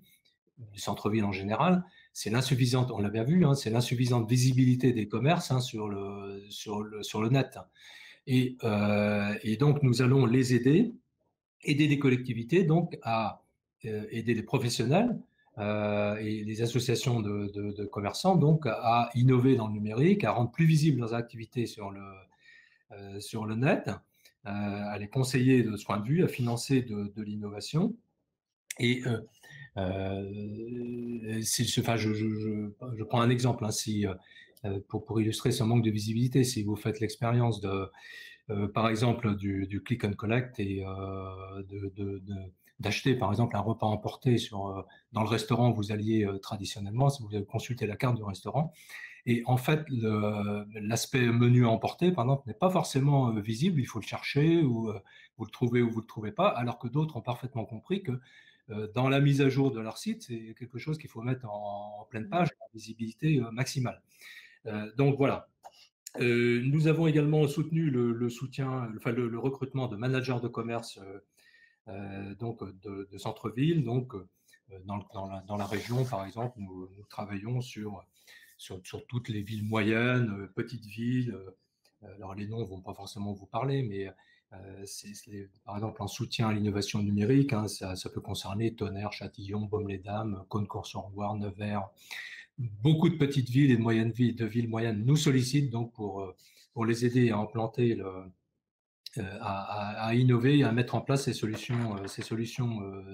du centre-ville en général, c'est l'insuffisante, on l'a bien vu, hein, c'est l'insuffisante visibilité des commerces, hein, sur le net. Et donc, nous allons les aider les collectivités donc à aider les professionnels et les associations de commerçants donc à innover dans le numérique, à rendre plus visibles leurs activités sur le net, à les conseiller de ce point de vue, à financer de l'innovation. Et je prends un exemple, hein, pour illustrer ce manque de visibilité. Si vous faites l'expérience par exemple du click and collect et d'acheter par exemple un repas emporté dans le restaurant où vous alliez traditionnellement, si vous consultez la carte du restaurant, et en fait l'aspect menu à emporter par exemple n'est pas forcément visible, il faut le chercher, ou vous le trouvez ou vous le trouvez pas, alors que d'autres ont parfaitement compris que dans la mise à jour de leur site, c'est quelque chose qu'il faut mettre en pleine page, en visibilité maximale. Donc voilà. Nous avons également soutenu le recrutement de managers de commerce donc de centre-ville. Donc, dans la région, par exemple, nous travaillons sur toutes les villes moyennes, petites villes. Alors, les noms ne vont pas forcément vous parler, mais par exemple, en soutien à l'innovation numérique, hein, ça peut concerner Tonnerre, Châtillon, Baume-les-Dames, Cosne-Cours-sur-Loire, Nevers, beaucoup de petites villes et de moyennes villes, de villes moyennes nous sollicitent donc pour les aider à implanter à innover et à mettre en place ces solutions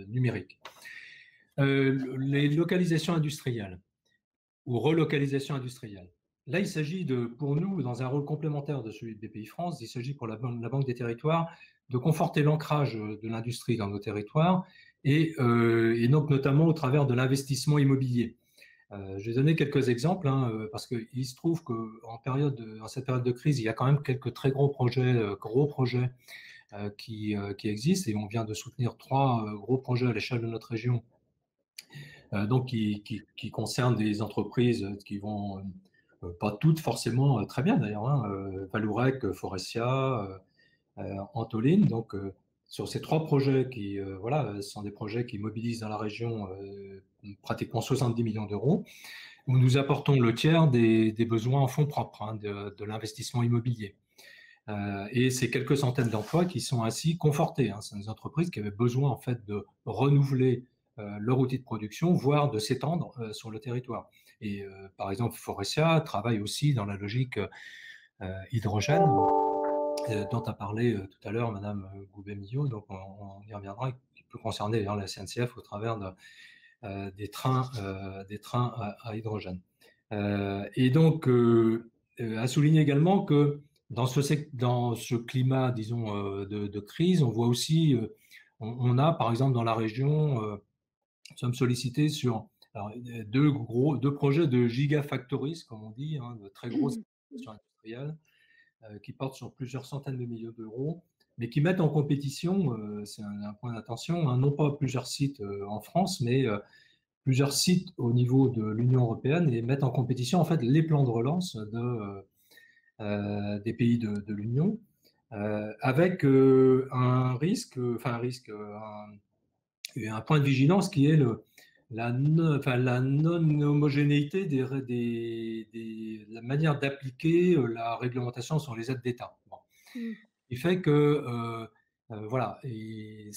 numériques. Les localisations industrielles ou relocalisations industrielles. Là, il s'agit pour nous, dans un rôle complémentaire de celui de BPI France, il s'agit pour la Banque des Territoires de conforter l'ancrage de l'industrie dans nos territoires et donc notamment au travers de l'investissement immobilier. Je vais donner quelques exemples, parce qu'il se trouve qu'en cette période de crise, il y a quand même quelques très gros projets qui existent, et on vient de soutenir 3 gros projets à l'échelle de notre région, donc qui concernent des entreprises qui vont pas toutes forcément très bien d'ailleurs, Vallourec, Forestia, Antoline. Donc sur ces 3 projets qui sont des projets qui mobilisent dans la région pratiquement 70 millions d'euros, où nous apportons le tiers des besoins en fonds propres, de l'investissement immobilier. Et c'est quelques centaines d'emplois qui sont ainsi confortés. C'est des entreprises qui avaient besoin en fait de renouveler leur outil de production, voire de s'étendre sur le territoire. Et par exemple, Forestia travaille aussi dans la logique hydrogène, dont a parlé tout à l'heure Madame Goubet-Millot. Donc on y reviendra, qui peut concerner la SNCF au travers des trains à hydrogène. Et donc à souligner également que dans ce climat, disons, de crise, on voit aussi, on a par exemple dans la région, nous sommes sollicités sur deux projets de gigafactories, comme on dit, de très grosses installations industrielles, qui portent sur plusieurs centaines de millions d'euros, mais qui mettent en compétition, c'est un point d'attention, non pas plusieurs sites en France, mais plusieurs sites au niveau de l'Union européenne, et mettent en compétition en fait les plans de relance des pays de l'Union, avec un point de vigilance qui est la non-homogénéité la manière d'appliquer la réglementation sur les aides d'État. Bon. Il fait que les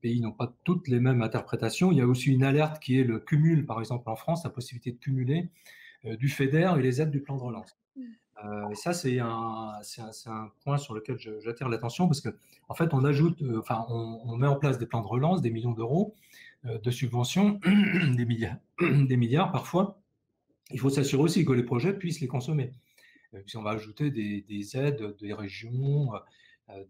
pays n'ont pas toutes les mêmes interprétations. Il y a aussi une alerte qui est le cumul, par exemple en France, la possibilité de cumuler du FEDER et les aides du plan de relance. Ça, c'est un point sur lequel j'attire l'attention, parce que en fait, on met en place des plans de relance, des millions d'euros de subventions, des milliards parfois. Il faut s'assurer aussi que les projets puissent les consommer. Puis on va ajouter des aides des régions,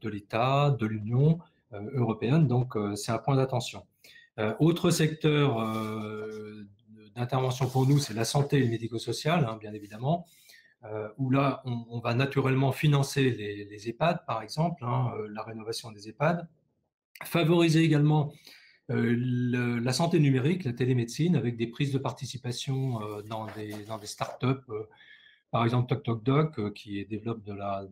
de l'État, de l'Union européenne. Donc, c'est un point d'attention. Autre secteur d'intervention pour nous, c'est la santé et le médico-social, bien évidemment. Où là, on va naturellement financer les EHPAD, par exemple, la rénovation des EHPAD, favoriser également la santé numérique, la télémédecine, avec des prises de participation dans des startups, par exemple TocTocDoc, qui développe de la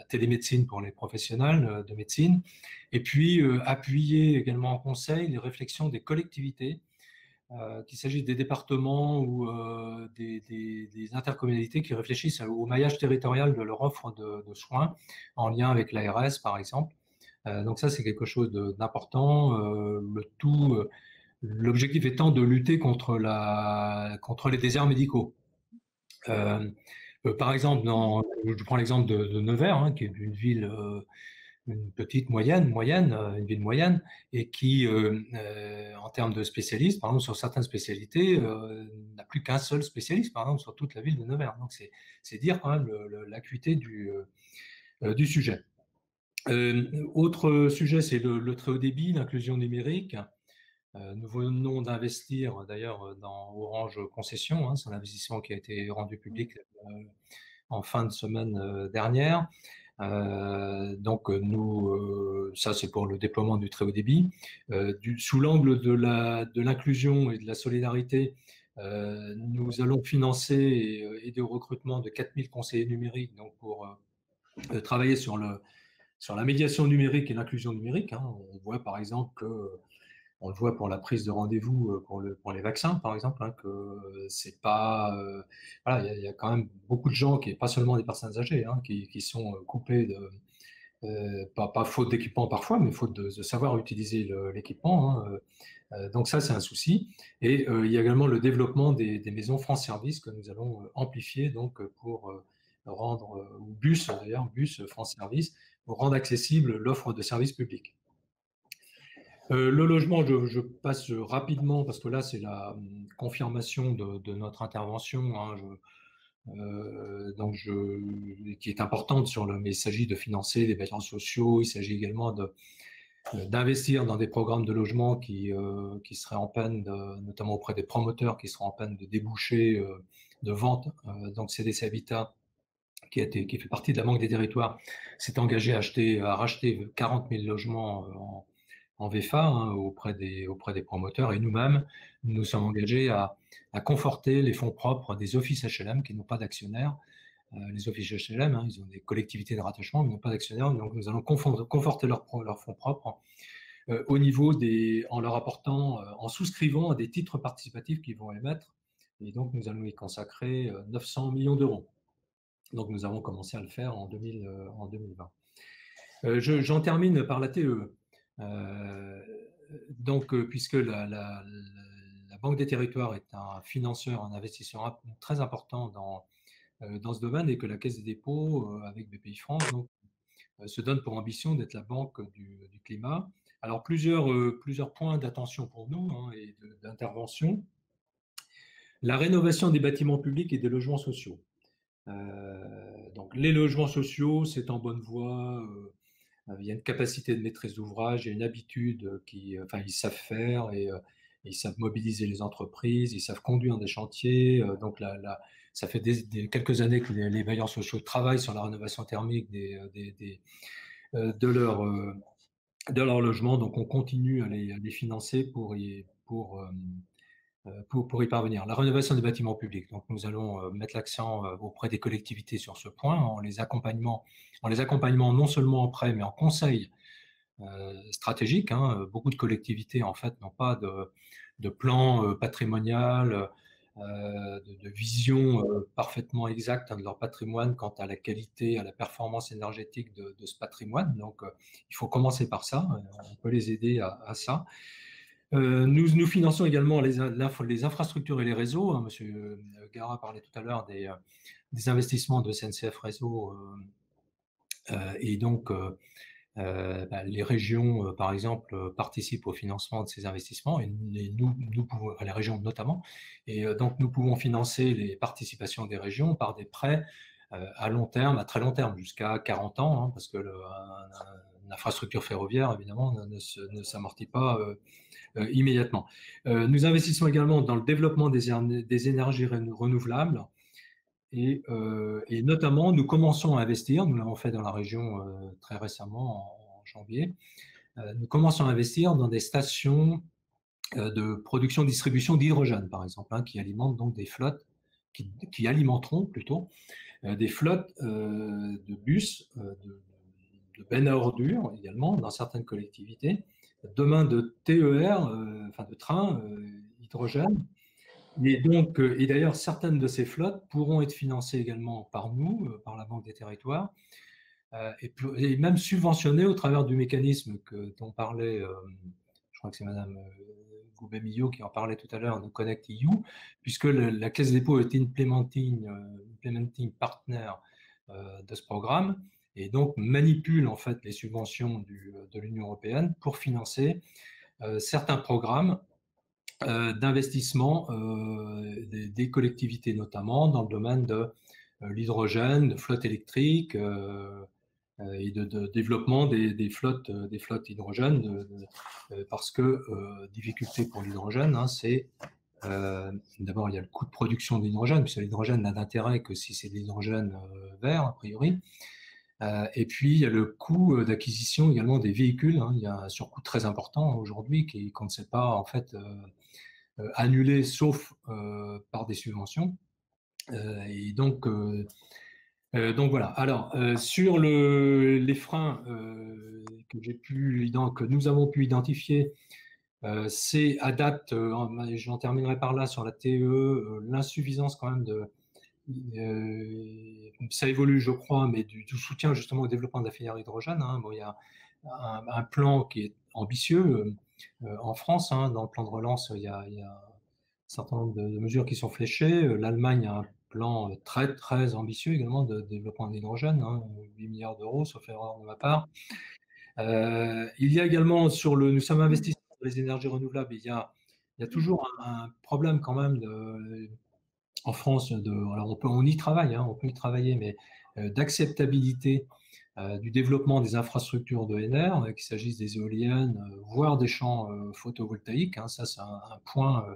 télémédecine pour les professionnels de médecine, et puis appuyer également en conseil les réflexions des collectivités, qu'il s'agisse des départements ou des intercommunalités qui réfléchissent au maillage territorial de leur offre de soins en lien avec l'ARS, par exemple. Donc ça, c'est quelque chose d'important. L'objectif étant de lutter contre les déserts médicaux. Par exemple, je prends l'exemple de Nevers, qui est une ville une petite moyenne, une ville moyenne, et qui, en termes de spécialistes, par exemple sur certaines spécialités, n'a plus qu'un seul spécialiste, par exemple sur toute la ville de Nevers. Donc c'est dire quand même l'acuité du sujet. Autre sujet, c'est le très haut débit, l'inclusion numérique. Nous venons d'investir d'ailleurs dans Orange Concession, c'est un investissement qui a été rendu public en fin de semaine dernière. Donc ça c'est pour le déploiement du très haut débit. Sous l'angle de l'inclusion et de la solidarité, nous allons financer et aider au recrutement de 4000 conseillers numériques, donc pour travailler sur la médiation numérique et l'inclusion numérique. On voit par exemple que on le voit pour la prise de rendez-vous pour les vaccins, par exemple, que c'est pas, il y a quand même beaucoup de gens, pas seulement des personnes âgées, qui sont coupées pas faute d'équipement parfois, mais faute de savoir utiliser l'équipement. Donc ça, c'est un souci. Et il y a également le développement des maisons France Service que nous allons amplifier donc, pour rendre, ou bus d'ailleurs, bus France Service, pour rendre accessible l'offre de services publics. Le logement, je passe rapidement parce que là, c'est la confirmation de notre intervention. Hein, qui est importante mais il s'agit de financer les bailleurs sociaux, il s'agit également d'investir dans des programmes de logement qui seraient en peine, notamment auprès des promoteurs, qui seraient en peine de déboucher de vente. Donc CDC Habitat, qui fait partie de la Banque des Territoires, s'est engagé à racheter 40 000 logements en VFA hein, auprès des promoteurs, et nous-mêmes, nous sommes engagés à conforter les fonds propres des offices HLM qui n'ont pas d'actionnaires. Les offices HLM, hein, ils ont des collectivités de rattachement, mais ils n'ont pas d'actionnaires, donc nous allons conforter leurs fonds propres au niveau en leur apportant, en souscrivant à des titres participatifs qu'ils vont émettre, et donc nous allons y consacrer 900 millions d'euros. Donc nous avons commencé à le faire en 2020. J'en termine par la TE. Puisque la Banque des Territoires est un financeur, un investisseur très important dans ce domaine, et que la Caisse des dépôts, avec BPIFrance, se donne pour ambition d'être la banque du climat. Alors, plusieurs points d'attention pour nous hein, et d'intervention. La rénovation des bâtiments publics et des logements sociaux. Donc, les logements sociaux, c'est en bonne voie. Il y a une capacité de maîtrise d'ouvrage, il y a une habitude ils savent faire et ils savent mobiliser les entreprises, ils savent conduire des chantiers. Donc ça fait quelques années que les bailleurs sociaux travaillent sur la rénovation thermique de leur logement. Donc on continue à les financer pour y parvenir. La rénovation des bâtiments publics. Donc nous allons mettre l'accent auprès des collectivités sur ce point, en les accompagnant non seulement en prêt, mais en conseil stratégique. Hein. Beaucoup de collectivités, en fait, n'ont pas de plan patrimonial, de vision parfaitement exacte de leur patrimoine quant à la qualité, à la performance énergétique de ce patrimoine. Donc, il faut commencer par ça. On peut les aider à ça. Nous finançons également les infrastructures et les réseaux. Hein. Monsieur Gara parlait tout à l'heure des investissements de SNCF Réseau. Et donc, les régions, par exemple, participent au financement de ces investissements, et nous pouvons, les régions notamment, et donc nous pouvons financer les participations des régions par des prêts à long terme, à très long terme, jusqu'à 40 ans, hein, parce que une infrastructure ferroviaire, évidemment, ne s'amortit pas immédiatement. Nous investissons également dans le développement des énergies renouvelables, et notamment, nous commençons à investir, nous l'avons fait dans la région très récemment, en janvier, nous commençons à investir dans des stations de production-distribution d'hydrogène, par exemple, hein, qui alimentent donc des flottes, qui alimenteront plutôt des flottes de bus, de bennes à ordures également, dans certaines collectivités, demain de TER, de trains hydrogène. Et d'ailleurs, certaines de ces flottes pourront être financées également par nous, par la Banque des Territoires, et même subventionnées au travers du mécanisme dont parlait, je crois que c'est Madame Goubet-Millot qui en parlait tout à l'heure, de Connect EU, puisque la Caisse des dépôts est implementing partner de ce programme, et donc manipule en fait les subventions de l'Union européenne pour financer certains programmes d'investissement des collectivités, notamment dans le domaine de l'hydrogène, de flotte électrique et de développement des flottes hydrogène, parce que difficulté pour l'hydrogène, hein, c'est d'abord il y a le coût de production de l'hydrogène, puisque l'hydrogène n'a d'intérêt que si c'est de l'hydrogène vert, a priori. Et puis, il y a le coût d'acquisition également des véhicules. Hein. Il y a un surcoût très important aujourd'hui qu'on ne sait pas en fait annuler, sauf par des subventions. Et donc voilà. Alors, sur les freins que nous avons pu identifier, c'est à date, j'en terminerai par là sur la TE, l'insuffisance quand même ça évolue, je crois, mais du soutien justement au développement de la filière hydrogène. Hein. Bon, il y a un plan qui est ambitieux en France. Hein. Dans le plan de relance, il y a un certain nombre de mesures qui sont fléchées. L'Allemagne a un plan très, très ambitieux également de développement de l'hydrogène, hein, 8 milliards d'euros, sauf erreur de ma part. Il y a également nous sommes investis sur les énergies renouvelables. Il y a toujours un problème quand même en France. Alors on y travaille, hein, on peut y travailler, mais d'acceptabilité du développement des infrastructures d'ENR, qu'il s'agisse des éoliennes, voire des champs photovoltaïques. Hein, ça, c'est un point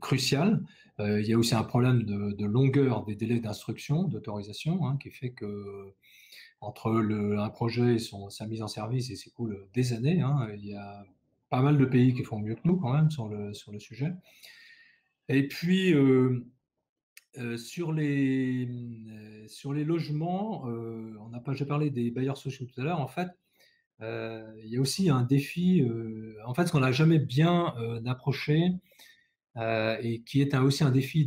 crucial. Il y a aussi un problème de longueur des délais d'instruction, d'autorisation, hein, qui fait que entre un projet et sa mise en service, il s'écoule des années. Hein. Il y a pas mal de pays qui font mieux que nous quand même sur le sujet. Et puis, sur les logements, j'ai parlé des bailleurs sociaux tout à l'heure. En fait, il y a aussi un défi, en fait, ce qu'on n'a jamais bien approché, et qui est aussi un défi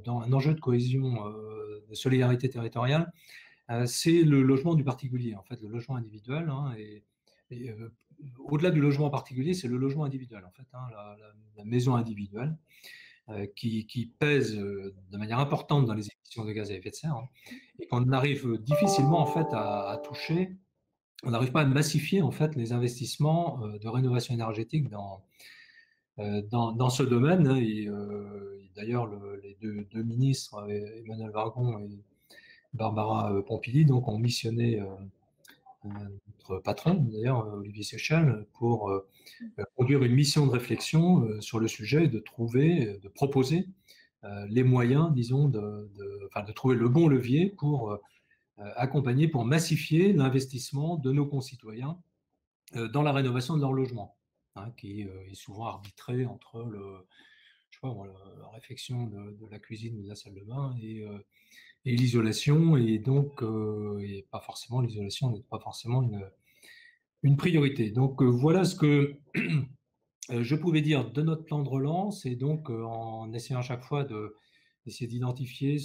dans un enjeu de cohésion, de solidarité territoriale, c'est le logement du particulier, en fait, le logement individuel. Hein, et au-delà du logement particulier, c'est le logement individuel, en fait, hein, la maison individuelle, qui pèse de manière importante dans les émissions de gaz à effet de serre, hein, et qu'on arrive difficilement en fait à toucher. On n'arrive pas à massifier en fait les investissements de rénovation énergétique dans ce domaine. Hein, et d'ailleurs, les deux ministres, Emmanuel Vargon et Barbara Pompili, donc, ont missionné notre patron, d'ailleurs, Olivier Séchel, pour conduire une mission de réflexion sur le sujet et de proposer les moyens, disons, de trouver le bon levier pour accompagner, pour massifier l'investissement de nos concitoyens dans la rénovation de leur logement, hein, qui est souvent arbitré entre la réfection de la cuisine ou de la salle de bain et l'isolation, et donc et pas forcément l'isolation n'est pas forcément une priorité. Donc voilà ce que je pouvais dire de notre plan de relance, et donc en essayant à chaque fois d'essayer d'identifier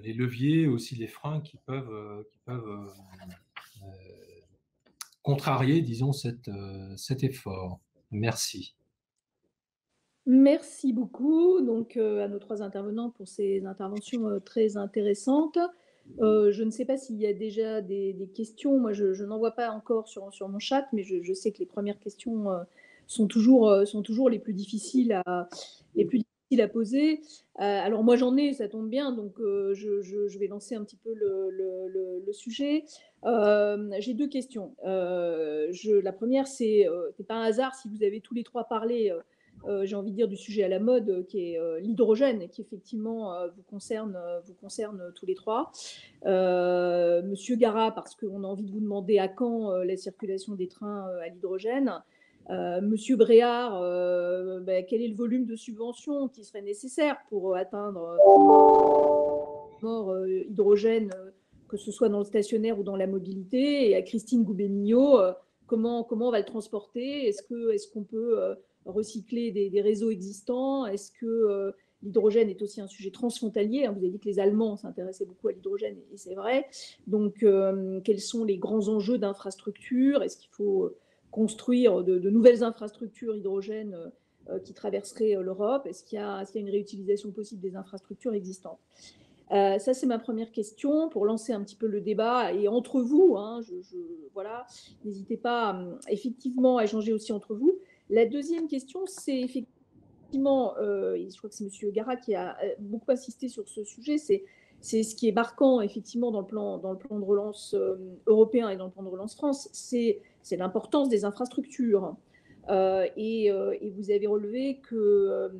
les leviers, aussi les freins qui peuvent contrarier, disons, cet effort. Merci. Merci beaucoup donc, à nos 3 intervenants pour ces interventions très intéressantes. Je ne sais pas s'il y a déjà des questions. Moi, je n'en vois pas encore sur mon chat, mais je sais que les premières questions sont toujours les plus difficiles à poser. Alors moi, j'en ai, ça tombe bien, donc je vais lancer un petit peu le sujet. J'ai 2 questions. La première, c'est pas un hasard si vous avez tous les 3 parlé, j'ai envie de dire, du sujet à la mode, qui est l'hydrogène, qui effectivement vous concerne tous les 3. Monsieur Gara, parce qu'on a envie de vous demander à quand la circulation des trains à l'hydrogène. Monsieur Bréard, quel est le volume de subventions qui serait nécessaire pour atteindre hydrogène, que ce soit dans le stationnaire ou dans la mobilité. Et à Christine Goubet-Mignot, comment on va le transporter? Est-ce qu'on peut recycler des réseaux existants? Est-ce que l'hydrogène est aussi un sujet transfrontalier? Vous avez dit que les Allemands s'intéressaient beaucoup à l'hydrogène, et c'est vrai. Donc, quels sont les grands enjeux d'infrastructure? Est-ce qu'il faut construire de nouvelles infrastructures hydrogène qui traverseraient l'Europe? Est-ce qu'il y a une réutilisation possible des infrastructures existantes? Ça, c'est ma première question pour lancer un petit peu le débat. Et entre vous, hein, voilà, n'hésitez pas effectivement à échanger aussi entre vous. La deuxième question, c'est effectivement, je crois que c'est M. Gara qui a beaucoup insisté sur ce sujet, c'est ce qui est marquant effectivement dans le plan de relance européen et dans le plan de relance France, c'est l'importance des infrastructures. Et vous avez relevé que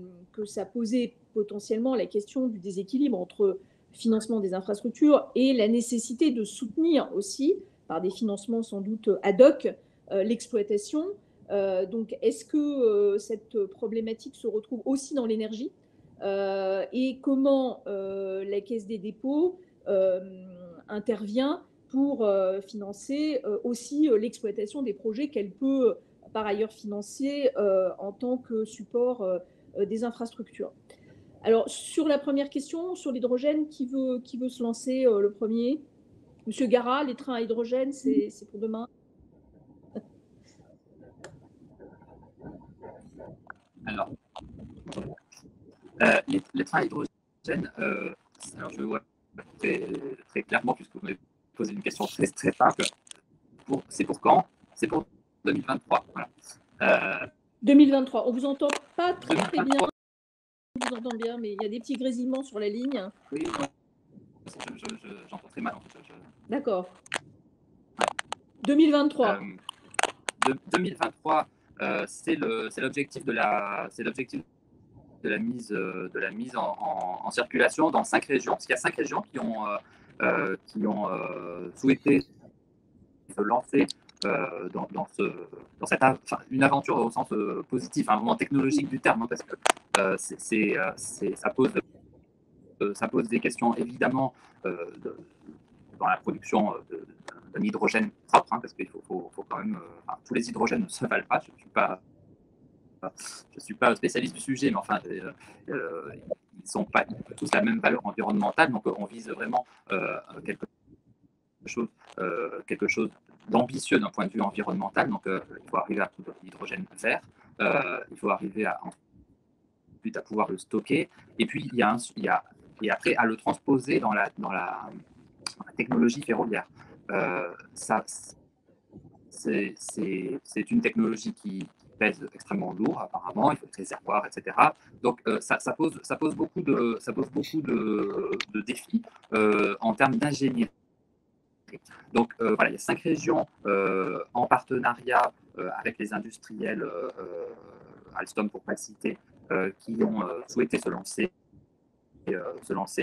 ça posait potentiellement la question du déséquilibre entre financement des infrastructures et la nécessité de soutenir aussi, par des financements sans doute ad hoc, l'exploitation. Donc, est-ce que cette problématique se retrouve aussi dans l'énergie? Et comment la Caisse des dépôts intervient pour financer aussi l'exploitation des projets qu'elle peut par ailleurs financer en tant que support des infrastructures? Alors, sur la première question, sur l'hydrogène, qui veut se lancer le premier? Monsieur Gara, les trains à hydrogène, c'est pour demain? Alors, les trains à hydrogène, alors je vois très, très clairement, puisque vous m'avez posé une question très, très simple. C'est pour quand? C'est pour 2023. Voilà. 2023. On vous entend pas très, 2023. très bien. On vous entend bien, mais il y a des petits grésillements sur la ligne. Oui, j'entends très mal en fait. D'accord. 2023. 2023, c'est l'objectif de la mise en circulation dans 5 régions. Parce qu'il y a 5 régions qui ont souhaité se lancer dans cette une aventure au sens positif, vraiment technologique du terme, hein, parce que ça pose des questions évidemment dans la production d'un hydrogène propre, hein, parce qu'il faut quand même. Tous les hydrogènes ne se valent pas. Je ne suis pas spécialiste du sujet, mais enfin, ils n'ont pas tous la même valeur environnementale. Donc, on vise vraiment quelque chose d'ambitieux d'un point de vue environnemental. Donc, il faut arriver à produire de l'hydrogène vert. Il faut arriver ensuite à pouvoir le stocker. Et puis, et après, à le transposer dans la technologie ferroviaire. C'est une technologie qui pèse extrêmement lourd, apparemment. Il faut des réservoirs, etc. Donc, ça pose beaucoup de défis en termes d'ingénierie. Donc, voilà, il y a 5 régions en partenariat avec les industriels, Alstom pour ne pas le citer, qui ont souhaité se lancer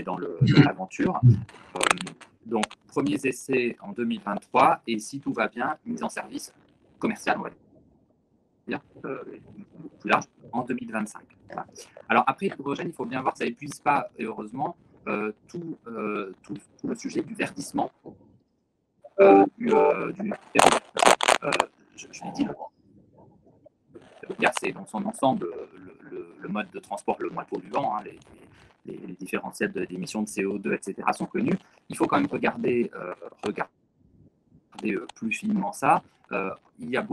dans l'aventure. Donc, premiers essais en 2023 et si tout va bien, mise en service commerciale, on va dire, plus large, en 2025. Voilà. Alors, après, l'hydrogène, il faut bien voir que ça n'épuise pas, et heureusement, tout le sujet du verdissement je l'ai dit, c'est dans son ensemble le mode de transport le moins polluant, hein, les différentiels d'émissions de CO2, etc. sont connus. Il faut quand même regarder plus finement ça. Il y a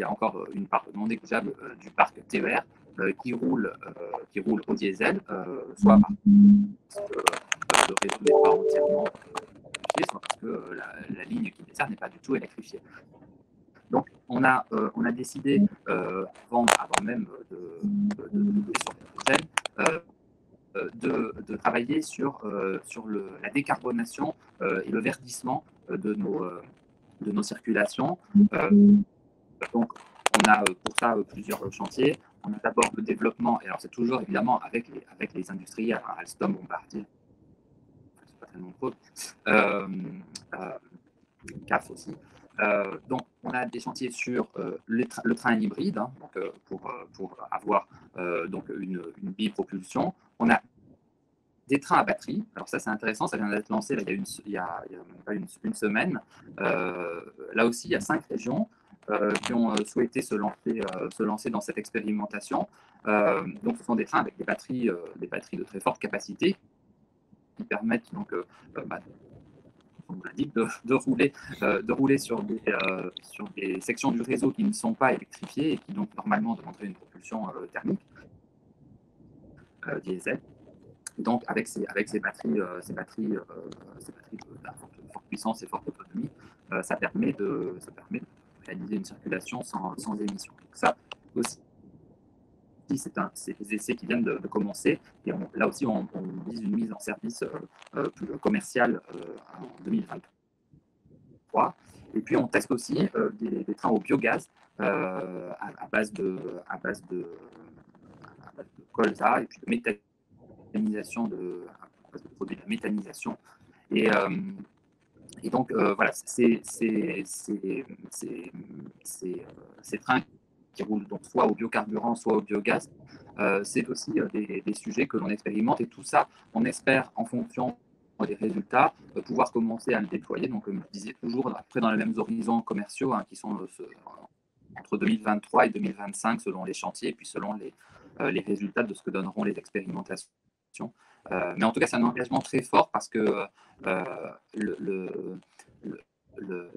encore une part non négligeable du parc TER qui roule au diesel, soit parce que le réseau n'est pas entièrement électrifié, soit parce que la ligne qui dessert n'est pas du tout électrifiée. Donc, on a décidé, avant même de sur l'hydrogène, de travailler sur la décarbonation et le verdissement de nos circulations. Donc, on a pour ça plusieurs chantiers. On a d'abord le développement, et alors c'est toujours évidemment avec les industriels, hein, Alstom, Bombardier, c'est pas très nombreux, CAF aussi. Donc, on a des chantiers sur le train hybride, hein, donc, pour avoir donc une bipropulsion. On a des trains à batterie. Alors ça, c'est intéressant, ça vient d'être lancé là, il y a une semaine. Là aussi, il y a 5 régions qui ont souhaité se lancer dans cette expérimentation. Donc, ce sont des trains avec des batteries de très forte capacité qui permettent donc, on vous l'indique, de rouler sur des sections du réseau qui ne sont pas électrifiées et qui donc normalement demanderaient une propulsion thermique diesel. Donc avec ces batteries de forte puissance et forte autonomie, ça permet de réaliser une circulation sans émission. Donc ça aussi, c'est des essais qui viennent de commencer. Et là aussi, on vise une mise en service plus commerciale en 2023. Et puis, on teste aussi des trains au biogaz à base de colza et puis de méthanisation de produits de méthanisation. Et donc, voilà, ces trains qui roulent donc soit au biocarburant, soit au biogaz, c'est aussi des sujets que l'on expérimente. Et tout ça, on espère, en fonction des résultats, pouvoir commencer à le déployer. Donc, comme je disais, toujours à peu près dans les mêmes horizons commerciaux, hein, qui sont entre 2023 et 2025, selon les chantiers, et puis selon les résultats de ce que donneront les expérimentations. Mais en tout cas, c'est un engagement très fort parce que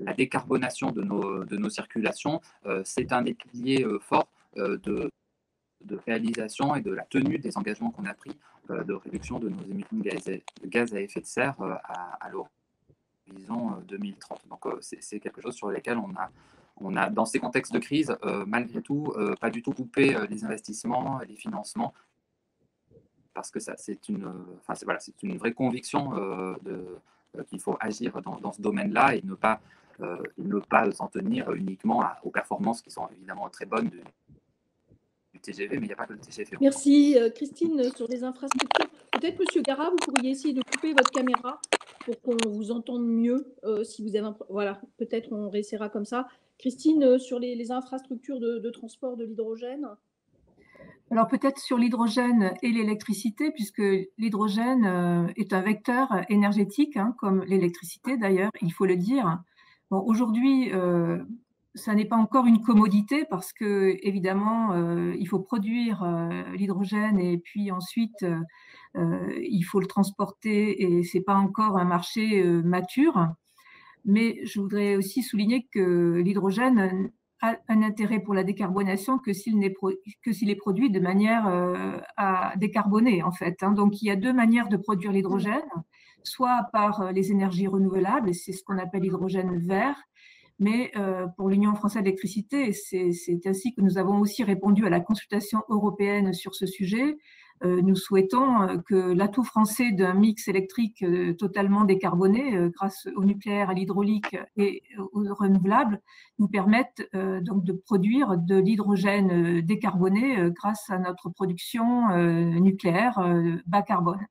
la décarbonation de nos circulations, c'est un des piliers forts de réalisation et de la tenue des engagements qu'on a pris de réduction de nos émissions de gaz à effet de serre à l'horizon 2030. Donc, c'est quelque chose sur lequel on a, dans ces contextes de crise, malgré tout, pas du tout coupé les investissements, les financements, parce que c'est une vraie conviction qu'il faut agir dans ce domaine-là et ne pas s'en tenir uniquement aux performances qui sont évidemment très bonnes du TGV, mais il n'y a pas que le TGV. Merci Christine. Sur les infrastructures, peut-être Monsieur Gara, vous pourriez essayer de couper votre caméra pour qu'on vous entende mieux. Si vous avez voilà, peut-être on réessayera comme ça. Christine, sur les infrastructures de transport de l'hydrogène. Alors peut-être sur l'hydrogène et l'électricité, puisque l'hydrogène est un vecteur énergétique, hein, comme l'électricité d'ailleurs, il faut le dire. Bon, aujourd'hui, ça n'est pas encore une commodité parce que évidemment, il faut produire l'hydrogène et puis ensuite il faut le transporter et c'est pas encore un marché mature. Mais je voudrais aussi souligner que l'hydrogène a un intérêt pour la décarbonation que s'il est produit de manière à décarboner en fait. Hein. Donc il y a deux manières de produire l'hydrogène, soit par les énergies renouvelables, et c'est ce qu'on appelle l'hydrogène vert. Mais pour l'Union française d'électricité, c'est ainsi que nous avons aussi répondu à la consultation européenne sur ce sujet. Nous souhaitons que l'atout français d'un mix électrique totalement décarboné, grâce au nucléaire, à l'hydraulique et aux renouvelables, nous permette donc de produire de l'hydrogène décarboné grâce à notre production nucléaire bas carbone.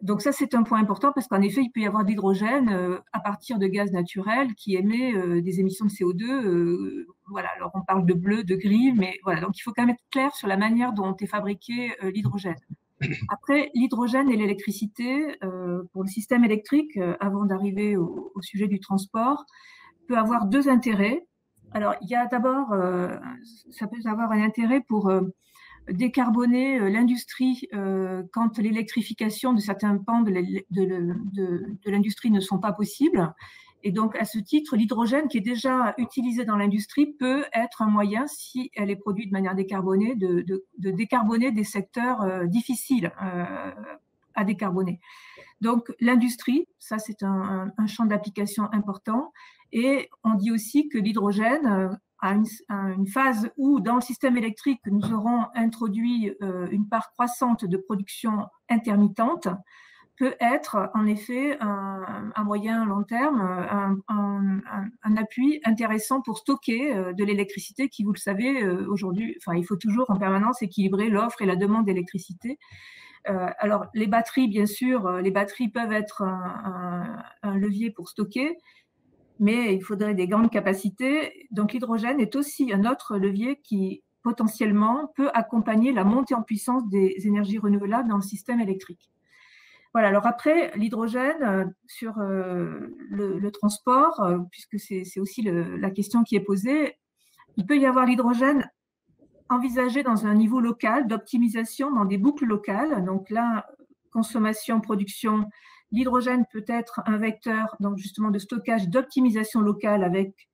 Donc ça, c'est un point important parce qu'en effet, il peut y avoir de l'hydrogène à partir de gaz naturel qui émet des émissions de CO2. Voilà, alors on parle de bleu, de gris, mais voilà. Donc il faut quand même être clair sur la manière dont est fabriqué l'hydrogène. Après, l'hydrogène et l'électricité, pour le système électrique, avant d'arriver au sujet du transport, peut avoir deux intérêts. Alors, il y a d'abord, ça peut avoir un intérêt pour décarboner l'industrie quand l'électrification de certains pans de l'industrie ne sont pas possibles. Et donc, à ce titre, l'hydrogène qui est déjà utilisé dans l'industrie peut être un moyen, si elle est produite de manière décarbonée, de décarboner des secteurs difficiles à décarboner. Donc, l'industrie, ça c'est un champ d'application important. Et on dit aussi que l'hydrogène à une phase où, dans le système électrique, nous aurons introduit une part croissante de production intermittente, peut être en effet un moyen long terme, un appui intéressant pour stocker de l'électricité qui, vous le savez, aujourd'hui, enfin, il faut toujours en permanence équilibrer l'offre et la demande d'électricité. Alors, les batteries, bien sûr, les batteries peuvent être un levier pour stocker, mais il faudrait des grandes capacités. Donc l'hydrogène est aussi un autre levier qui potentiellement peut accompagner la montée en puissance des énergies renouvelables dans le système électrique. Voilà, alors après, l'hydrogène sur le transport, puisque c'est aussi la question qui est posée, il peut y avoir l'hydrogène envisagé dans un niveau local d'optimisation dans des boucles locales. Donc là, consommation, production. L'hydrogène peut être un vecteur donc justement de stockage, d'optimisation locale avec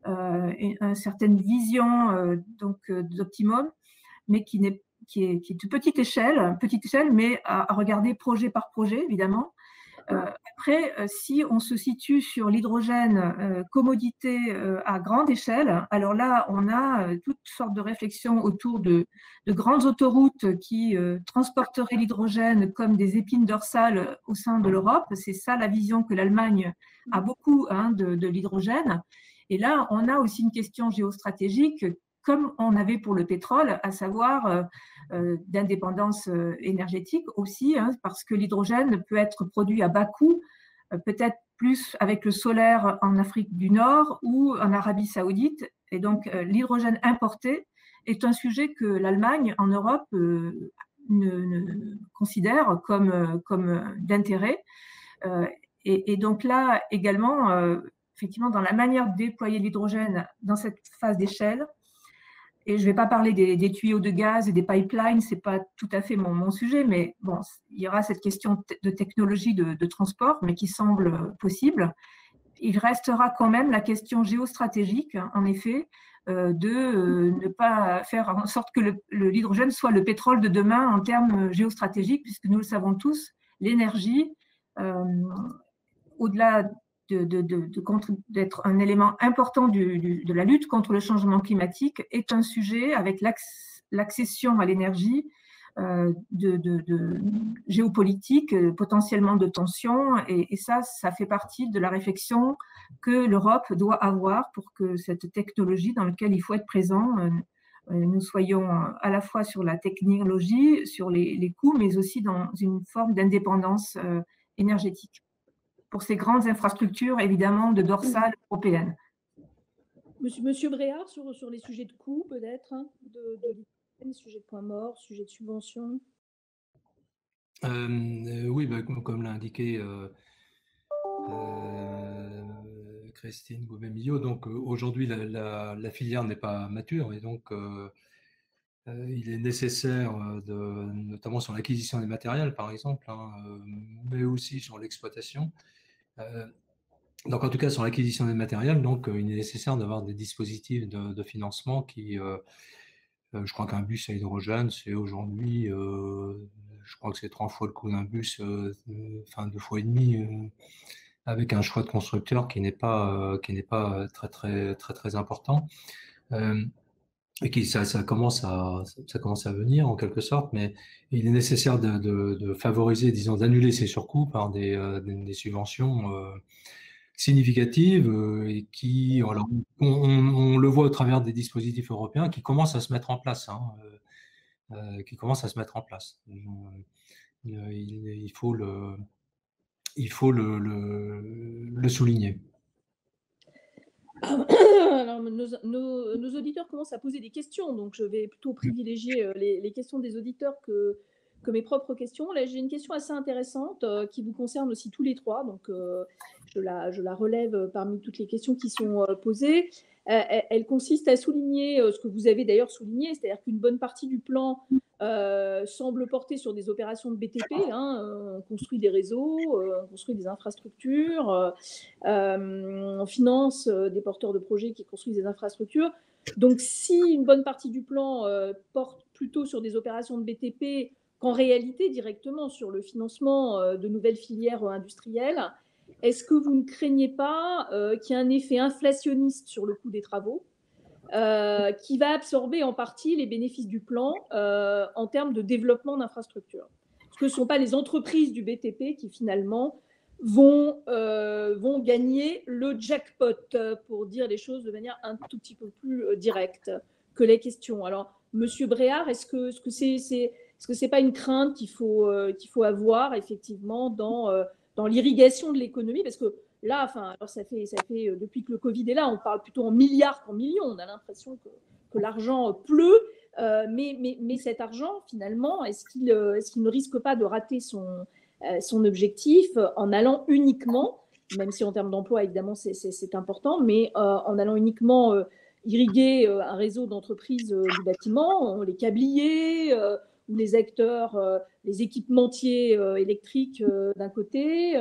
une certaine vision d'optimum, mais qui est de petite échelle, mais à regarder projet par projet, évidemment. Après, si on se situe sur l'hydrogène commodité à grande échelle, alors là, on a toutes sortes de réflexions autour de grandes autoroutes qui transporteraient l'hydrogène comme des épines dorsales au sein de l'Europe. C'est ça la vision que l'Allemagne a beaucoup de l'hydrogène. Et là, on a aussi une question géostratégique, comme on avait pour le pétrole, à savoir d'indépendance énergétique aussi, parce que l'hydrogène peut être produit à bas coût, peut-être plus avec le solaire en Afrique du Nord ou en Arabie Saoudite. Et donc, l'hydrogène importé est un sujet que l'Allemagne, en Europe, considère comme d'intérêt. Et donc là, également, effectivement, dans la manière de déployer l'hydrogène dans cette phase d'échelle, Et je ne vais pas parler des tuyaux de gaz et des pipelines, ce n'est pas tout à fait mon sujet, mais bon, il y aura cette question de technologie de transport, mais qui semble possible. Il restera quand même la question géostratégique, en effet, de ne pas faire en sorte que l'hydrogène soit le pétrole de demain en termes géostratégiques, puisque nous le savons tous, l'énergie, au-delà d'être un élément important de la lutte contre le changement climatique, est un sujet avec l'accession à l'énergie de géopolitique, potentiellement de tensions, et ça fait partie de la réflexion que l'Europe doit avoir pour que cette technologie dans laquelle il faut être présent, nous soyons à la fois sur la technologie, sur les coûts, mais aussi dans une forme d'indépendance énergétique pour ces grandes infrastructures, évidemment, de dorsale européenne. Monsieur Bréard, sur les sujets de coûts, peut-être, hein, de sujets de points morts, sujets de subventions. Oui, comme l'a indiqué Christine Gouvet-Millot, donc aujourd'hui la filière n'est pas mature et donc il est nécessaire, notamment sur l'acquisition des matériels par exemple, hein, mais aussi sur l'exploitation. Donc en tout cas sur l'acquisition des matériels, donc il est nécessaire d'avoir des dispositifs de financement qui, je crois qu'un bus à hydrogène, c'est aujourd'hui, je crois que c'est 3 fois le coût d'un bus, enfin 2 fois et demi, avec un choix de constructeur qui n'est pas très important. Et ça commence à venir en quelque sorte, mais il est nécessaire de favoriser, disons, d'annuler ces surcoûts par des subventions significatives et qui, alors, on le voit au travers des dispositifs européens qui commencent à se mettre en place, hein, il faut le souligner. Alors, nos auditeurs commencent à poser des questions, donc je vais plutôt privilégier les questions des auditeurs que mes propres questions. Là, j'ai une question assez intéressante qui vous concerne aussi tous les trois, donc je la relève parmi toutes les questions qui sont posées. Elle consiste à souligner ce que vous avez d'ailleurs souligné, c'est-à-dire qu'une bonne partie du plan semble porter sur des opérations de BTP. On construit des réseaux, on construit des infrastructures, on finance des porteurs de projets qui construisent des infrastructures. Donc, si une bonne partie du plan porte plutôt sur des opérations de BTP qu'en réalité directement sur le financement de nouvelles filières industrielles, est-ce que vous ne craignez pas qu'il y ait un effet inflationniste sur le coût des travaux qui va absorber en partie les bénéfices du plan en termes de développement d'infrastructures? Parce que ce ne sont pas les entreprises du BTP qui finalement vont gagner le jackpot, pour dire les choses de manière un tout petit peu plus directe que les questions. Alors, Monsieur Bréard, est-ce que c'est pas une crainte qu'il faut avoir effectivement dans l'irrigation de l'économie? Parce que là, alors ça fait depuis que le Covid est là, on parle plutôt en milliards qu'en millions. On a l'impression que l'argent pleut, mais cet argent, finalement, est-ce qu'il ne risque pas de rater son objectif en allant uniquement, même si en termes d'emploi, évidemment, c'est important, mais en allant uniquement irriguer un réseau d'entreprises du bâtiment, les câbliers, ou les acteurs, les équipementiers électriques d'un côté,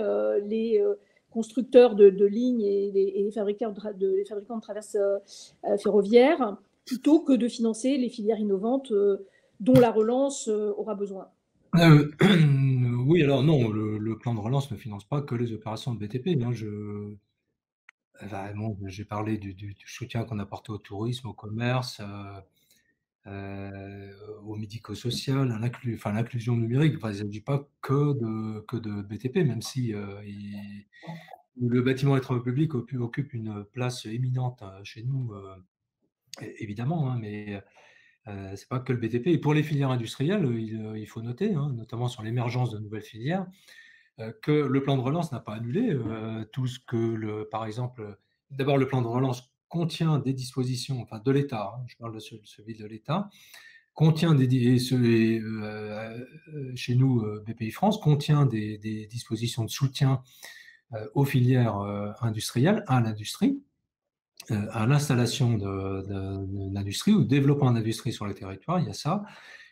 les constructeurs de lignes et les fabricants de traverses ferroviaires, plutôt que de financer les filières innovantes dont la relance aura besoin. Oui, alors non, le plan de relance ne finance pas que les opérations de BTP. J'ai parlé du soutien qu'on apporte au tourisme, au commerce, au médico-social, à l'inclusion numérique. Il ne s'agit pas que de BTP, même si le bâtiment et travaux publics occupe une place éminente chez nous, évidemment, hein, mais c'est pas que le BTP. Et pour les filières industrielles, il faut noter, hein, notamment sur l'émergence de nouvelles filières, que le plan de relance n'a pas annulé tout ce que, par exemple, d'abord le plan de relance contient des dispositions, enfin de l'État, hein, je parle de celui de l'État, contient chez nous, BPI France, contient des dispositions de soutien aux filières industrielles, à l'industrie. à l'installation d'industrie ou développement d'industrie sur le territoire, il y a ça.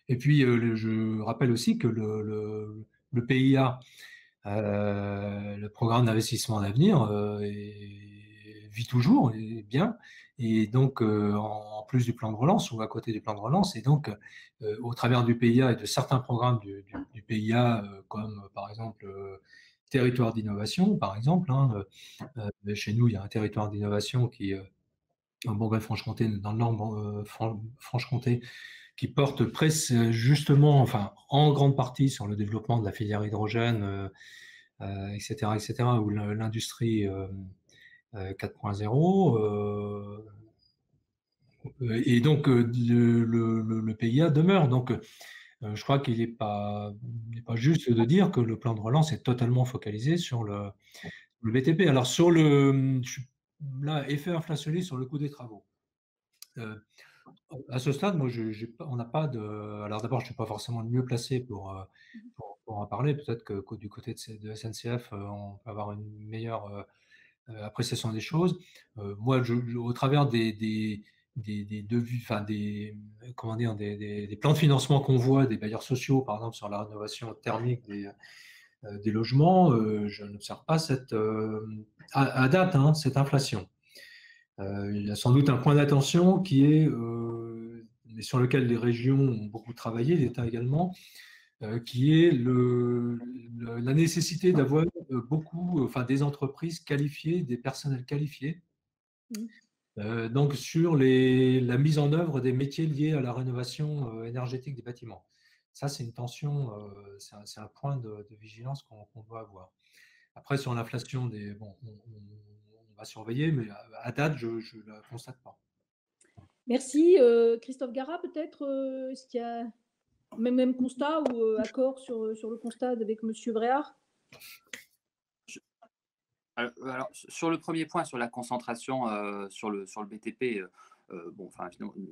Et puis, je rappelle aussi que le PIA, le programme d'investissement d'avenir, vit toujours et bien. Et donc, en plus du plan de relance ou à côté du plan de relance, et donc, au travers du PIA et de certains programmes du PIA, comme par exemple territoire d'innovation, par exemple, hein, chez nous, il y a un territoire d'innovation qui en Bourgogne-Franche-Comté, dans le Nord Franche-Comté, qui porte justement, enfin, en grande partie sur le développement de la filière hydrogène, etc., etc., ou l'industrie 4.0. Et donc, le PIA demeure. Donc, je crois qu'il n'est pas juste de dire que le plan de relance est totalement focalisé sur le BTP. Alors, là, effet inflationniste sur le coût des travaux. À ce stade, moi, on n'a pas de. Alors d'abord, je ne suis pas forcément le mieux placé pour en parler. Peut-être que du côté de SNCF, on peut avoir une meilleure appréciation des choses. Moi, au travers des devis, enfin comment dire, des plans de financement qu'on voit des bailleurs sociaux, par exemple sur la rénovation thermique des logements, je n'observe pas à date, hein, cette inflation. Il y a sans doute un point d'attention qui est, mais sur lequel les régions ont beaucoup travaillé, l'État également, qui est la nécessité d'avoir enfin des entreprises qualifiées, des personnels qualifiés, donc sur la mise en œuvre des métiers liés à la rénovation énergétique des bâtiments. Ça, c'est une tension, c'est un point de vigilance qu'on doit avoir. Après, sur l'inflation, bon, on va surveiller, mais à date, je ne la constate pas. Merci. Christophe Garat, peut-être, est-ce qu'il y a même constat ou accord sur le constat avec M. Bréard? Alors, sur le premier point, sur la concentration sur le BTP, bon,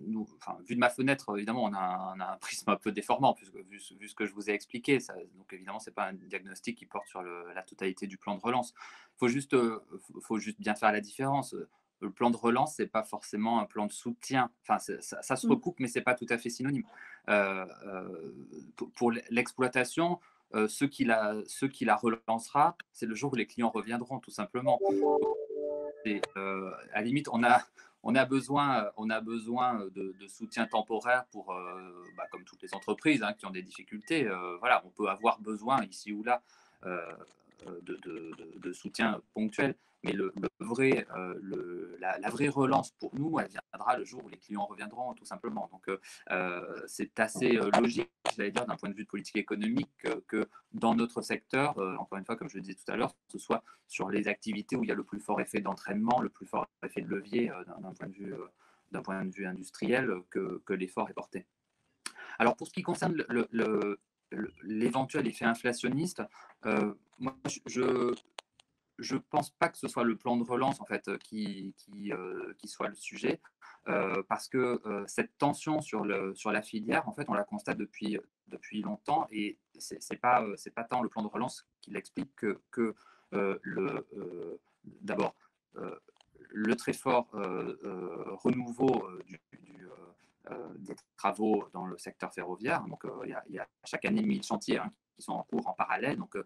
nous, vu de ma fenêtre, évidemment, on a un prisme un peu déformant, puisque vu ce que je vous ai expliqué. Donc, évidemment, ce n'est pas un diagnostic qui porte sur la totalité du plan de relance. Il faut juste bien faire la différence. Le plan de relance, ce n'est pas forcément un plan de soutien. Enfin, ça se recoupe, mais ce n'est pas tout à fait synonyme. Pour l'exploitation, ceux qui la relancera, c'est le jour où les clients reviendront, tout simplement. À la limite, on a besoin de soutien temporaire pour, comme toutes les entreprises hein, qui ont des difficultés. Voilà, on peut avoir besoin ici ou là de soutien ponctuel. Mais la vraie relance pour nous, elle viendra le jour où les clients reviendront, tout simplement. Donc, c'est assez logique, j'allais dire, d'un point de vue de politique économique, que dans notre secteur, encore une fois, comme je le disais tout à l'heure, ce soit sur les activités où il y a le plus fort effet d'entraînement, le plus fort effet de levier d'un point de vue industriel, que l'effort est porté. Alors, pour ce qui concerne l'éventuel effet inflationniste, moi, je pense pas que ce soit le plan de relance en fait qui soit le sujet, parce que cette tension sur la filière, en fait, on la constate depuis longtemps, et c'est pas tant le plan de relance qui l'explique que d'abord le très fort renouveau des travaux dans le secteur ferroviaire. Donc, il y a chaque année 1000 chantiers hein, qui sont en cours en parallèle. Donc,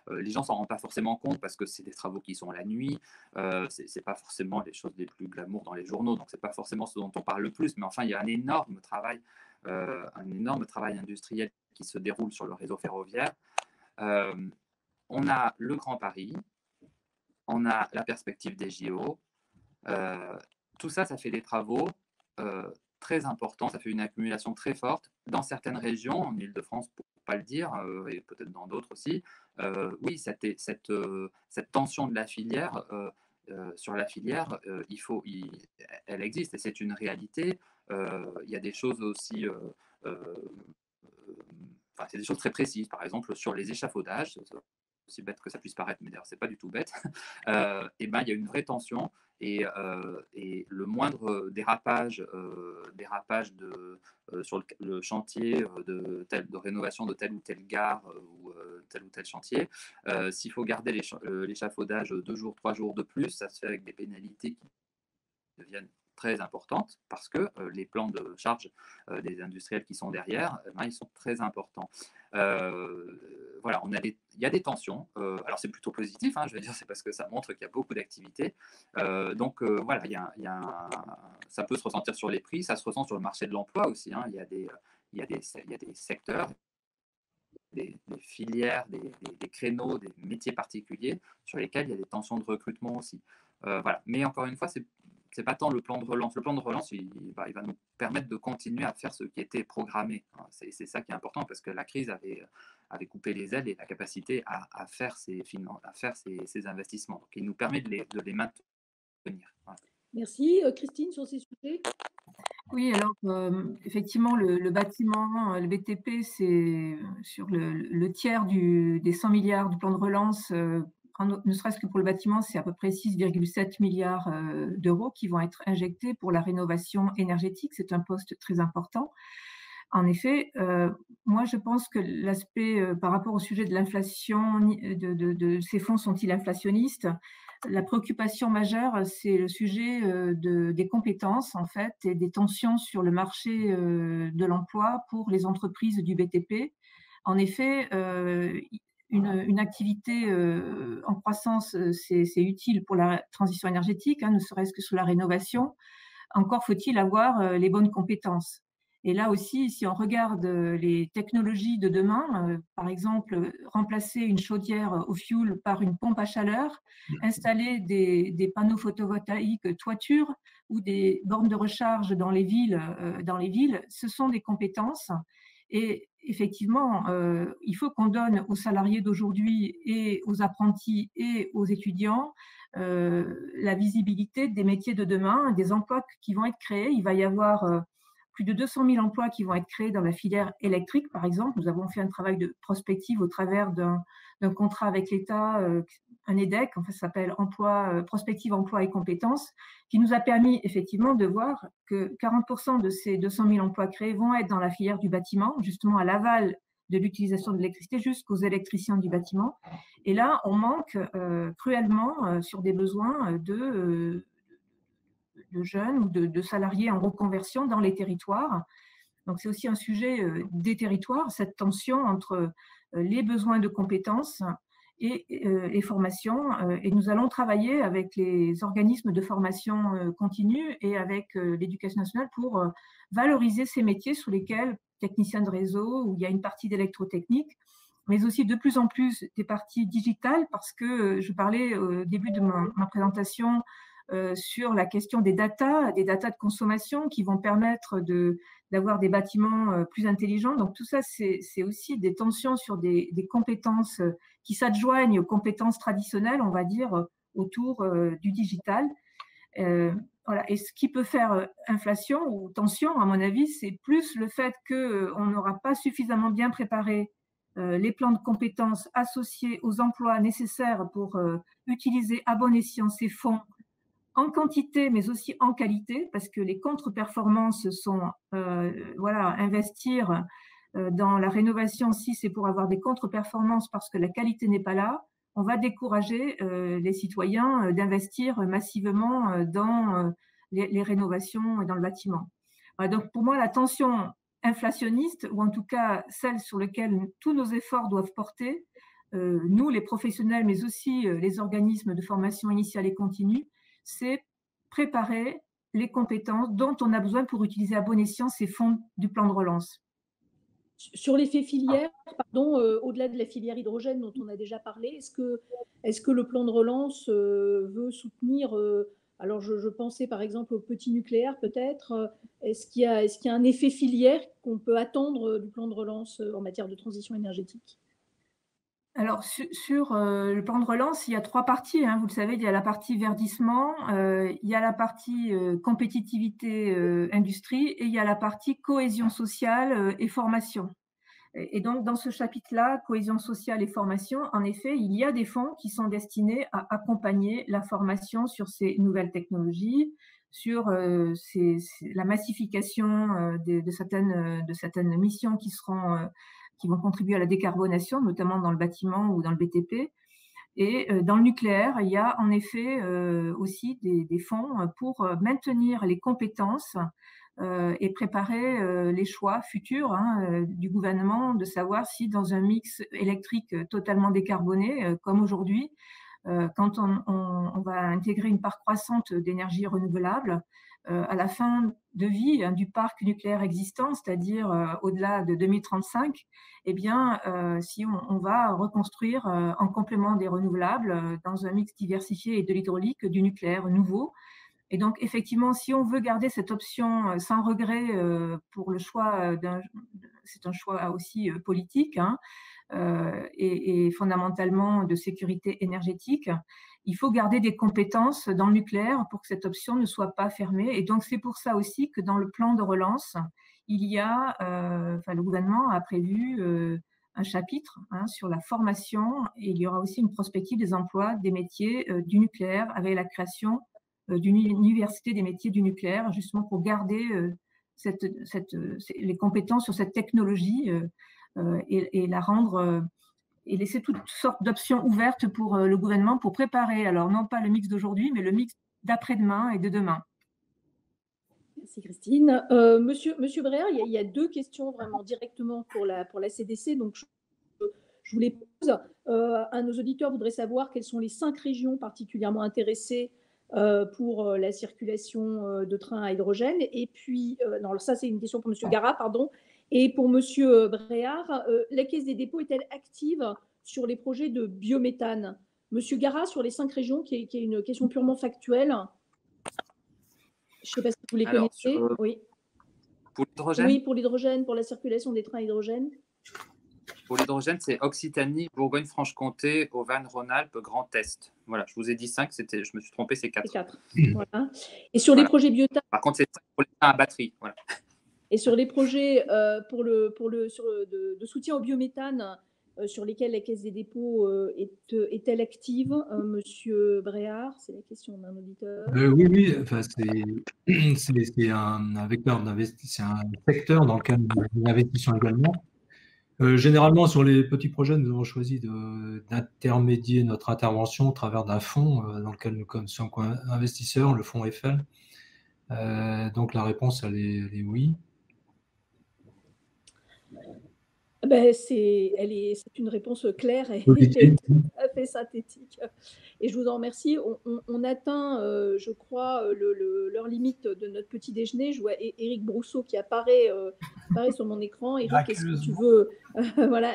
les gens ne s'en rendent pas forcément compte parce que c'est des travaux qui sont la nuit. Ce n'est pas forcément les choses les plus glamour dans les journaux. Donc, ce n'est pas forcément ce dont on parle le plus. Mais enfin, il y a un énorme travail industriel qui se déroule sur le réseau ferroviaire. On a le Grand Paris. On a la perspective des JO. Tout ça, ça fait des travaux très importants. Ça fait une accumulation très forte dans certaines régions, en Île-de-France pour ne pas le dire, et peut-être dans d'autres aussi. Oui, cette tension de la filière, sur la filière, elle existe et c'est une réalité. Il y a des choses aussi, c'est des choses très précises. Par exemple, sur les échafaudages, aussi bête que ça puisse paraître, mais d'ailleurs, c'est pas du tout bête, et ben, il y a une vraie tension, et le moindre dérapage sur le chantier de rénovation de telle ou telle gare ou tel ou tel chantier, s'il faut garder l'échafaudage 2 jours, 3 jours de plus, ça se fait avec des pénalités deviennent très importantes parce que les plans de charge des industriels qui sont derrière, ils sont très importants. Voilà, il y a des tensions. Alors c'est plutôt positif, je veux dire, c'est parce que ça montre qu'il y a beaucoup d'activités. Donc voilà, ça peut se ressentir sur les prix, ça se ressent sur le marché de l'emploi aussi. Il y a des secteurs, des filières, des créneaux, des métiers particuliers sur lesquels il y a des tensions de recrutement aussi. Voilà. Mais encore une fois, c'est pas tant le plan de relance. Le plan de relance, il va nous permettre de continuer à faire ce qui était programmé. C'est ça qui est important parce que la crise avait coupé les ailes et la capacité à faire ces investissements. Donc, il nous permet de les maintenir. Voilà. Merci. Christine, sur ces sujets? Oui, alors effectivement, le bâtiment, le BTP, c'est sur le tiers des 100 milliards du plan de relance, ne serait-ce que pour le bâtiment, c'est à peu près 6,7 milliards d'euros qui vont être injectés pour la rénovation énergétique. C'est un poste très important. En effet, moi je pense que l'aspect par rapport au sujet de l'inflation, de ces fonds sont-ils inflationnistes? La préoccupation majeure, c'est le sujet des compétences en fait et des tensions sur le marché de l'emploi pour les entreprises du BTP. En effet, une activité en croissance, c'est utile pour la transition énergétique, ne serait-ce que sur la rénovation. Encore faut-il avoir les bonnes compétences. Et là aussi, si on regarde les technologies de demain, par exemple, remplacer une chaudière au fioul par une pompe à chaleur, installer des panneaux photovoltaïques toiture ou des bornes de recharge dans les villes, ce sont des compétences. Et effectivement, il faut qu'on donne aux salariés d'aujourd'hui et aux apprentis et aux étudiants la visibilité des métiers de demain, des emplois qui vont être créés. Il va y avoir plus de 200 000 emplois qui vont être créés dans la filière électrique, par exemple. Nous avons fait un travail de prospective au travers d'un contrat avec l'État, un EDEC, ça s'appelle Prospective Emploi et Compétences, qui nous a permis effectivement de voir que 40% de ces 200 000 emplois créés vont être dans la filière du bâtiment, justement à l'aval de l'utilisation de l'électricité jusqu'aux électriciens du bâtiment. Et là, on manque cruellement sur des besoins de jeunes ou de salariés en reconversion dans les territoires. Donc, c'est aussi un sujet des territoires, cette tension entre les besoins de compétences et les formations. Et nous allons travailler avec les organismes de formation continue et avec l'Éducation nationale pour valoriser ces métiers sur lesquels, techniciens de réseau, où il y a une partie d'électrotechnique, mais aussi de plus en plus des parties digitales, parce que je parlais au début de ma présentation sur la question des data de consommation qui vont permettre d'avoir des bâtiments plus intelligents. Donc tout ça, c'est aussi des tensions sur des compétences qui s'adjoignent aux compétences traditionnelles, on va dire, autour du digital. Voilà. Et ce qui peut faire inflation ou tension, à mon avis, c'est plus le fait qu'on n'aura pas suffisamment bien préparé les plans de compétences associés aux emplois nécessaires pour utiliser à bon escient ces fonds en quantité, mais aussi en qualité, parce que les contre-performances sont, investir dans la rénovation, si c'est pour avoir des contre-performances parce que la qualité n'est pas là, on va décourager les citoyens d'investir massivement dans les rénovations dans le bâtiment. Donc pour moi, la tension inflationniste, ou en tout cas celle sur laquelle tous nos efforts doivent porter, nous les professionnels, mais aussi les organismes de formation initiale et continue, c'est préparer les compétences dont on a besoin pour utiliser à bon escient ces fonds du plan de relance. Sur l'effet filière, au-delà de la filière hydrogène dont on a déjà parlé, est-ce que le plan de relance veut soutenir, alors je pensais par exemple au petit nucléaire peut-être, est-ce qu'il y a un effet filière qu'on peut attendre du plan de relance en matière de transition énergétique ? Alors, sur le plan de relance, il y a 3 parties. Vous le savez, il y a la partie verdissement, il y a la partie compétitivité industrie et il y a la partie cohésion sociale et formation. Et donc, dans ce chapitre-là, cohésion sociale et formation, en effet, il y a des fonds qui sont destinés à accompagner la formation sur ces nouvelles technologies, sur la massification de certaines missions qui vont contribuer à la décarbonation, notamment dans le bâtiment ou dans le BTP. Et dans le nucléaire, il y a en effet aussi des fonds pour maintenir les compétences et préparer les choix futurs du gouvernement, de savoir si dans un mix électrique totalement décarboné, comme aujourd'hui, quand on va intégrer une part croissante d'énergie renouvelable, à la fin de vie du parc nucléaire existant, c'est-à-dire au-delà de 2035, eh bien, si on va reconstruire en complément des renouvelables dans un mix diversifié et de l'hydraulique du nucléaire nouveau. Et donc, effectivement, si on veut garder cette option sans regret pour le choix c'est un choix aussi politique, et fondamentalement de sécurité énergétique, il faut garder des compétences dans le nucléaire pour que cette option ne soit pas fermée. Et donc, c'est pour ça aussi que dans le plan de relance, il y a, le gouvernement a prévu un chapitre sur la formation, et il y aura aussi une prospective des emplois des métiers du nucléaire avec la création d'une université des métiers du nucléaire, justement pour garder les compétences sur cette technologie et la rendre et laisser toutes sortes d'options ouvertes pour le gouvernement pour préparer, alors non pas le mix d'aujourd'hui, mais le mix d'après-demain et de demain. Merci Christine. Monsieur Bréard, il y a deux questions vraiment directement pour la CDC, donc je vous les pose. Un de nos auditeurs voudrait savoir quelles sont les 5 régions particulièrement intéressées pour la circulation de trains à hydrogène. Et puis, non, ça c'est une question pour Monsieur Garat, pardon. Et pour Monsieur Bréard, la Caisse des dépôts est-elle active sur les projets de biométhane? Monsieur Garat, sur les 5 régions, qui est une question purement factuelle. Je ne sais pas si vous les connaissez. Oui. Pour l'hydrogène? Oui, pour l'hydrogène, pour la circulation des trains à hydrogène. Pour l'hydrogène, c'est Occitanie, Bourgogne-Franche-Comté, Auvergne-Rhône-Alpes, Grand Est. Voilà, je vous ai dit 5, je me suis trompé, c'est 4. C'est 4. Voilà. Et sur les projets biométhane. Par contre, c'est 5 pour les trains à batterie. Voilà. Et sur les projets de soutien au biométhane, sur lesquels la Caisse des dépôts est-elle active, Monsieur Bréard? C'est la question d'un auditeur. Oui. Enfin, c'est un vecteur d'investissement, c'est un secteur dans lequel nous investissons également. Généralement, sur les petits projets, nous avons choisi d'intermédier notre intervention au travers d'un fonds dans lequel nous sommes investisseurs, le fonds Eiffel. Donc la réponse, elle est oui. C'est une réponse claire et tout à fait synthétique. Et je vous en remercie. On atteint, je crois, l'heure limite de notre petit déjeuner. Je vois Éric Brousseau qui apparaît sur mon écran. Éric, est-ce que tu veux voilà.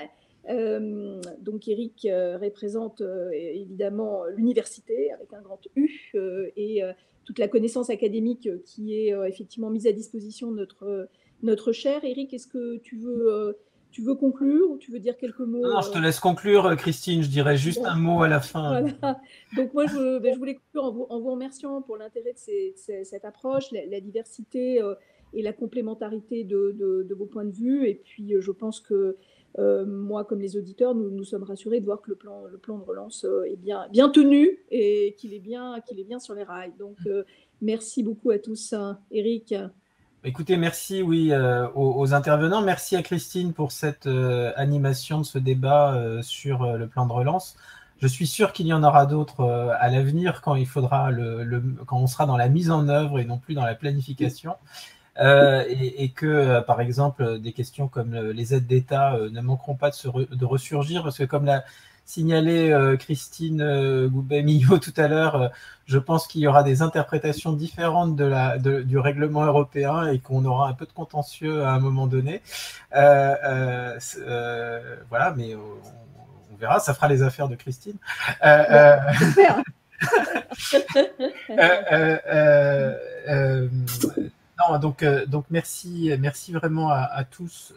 Donc Éric représente évidemment l'université avec un grand U et toute la connaissance académique qui est effectivement mise à disposition de notre cher. Éric, est-ce que tu veux conclure ou tu veux dire quelques mots? Non, je te laisse conclure, Christine. Je dirais juste un mot à la fin. Voilà. Donc moi, je voulais conclure en vous remerciant pour l'intérêt de cette approche, la diversité et la complémentarité de vos points de vue. Et puis, je pense que moi, comme les auditeurs, nous sommes rassurés de voir que le plan de relance est bien tenu et qu'il est bien sur les rails. Donc, merci beaucoup à tous. Éric. Écoutez, merci aux intervenants. Merci à Christine pour cette animation de ce débat sur le plan de relance. Je suis sûr qu'il y en aura d'autres à l'avenir quand il faudra quand on sera dans la mise en œuvre et non plus dans la planification. Et que, par exemple, des questions comme les aides d'État ne manqueront pas de ressurgir, parce que comme l'a signalé Christine Goubet-Millot tout à l'heure, je pense qu'il y aura des interprétations différentes du règlement européen et qu'on aura un peu de contentieux à un moment donné. Voilà, mais on verra, ça fera les affaires de Christine. Non, donc merci vraiment à tous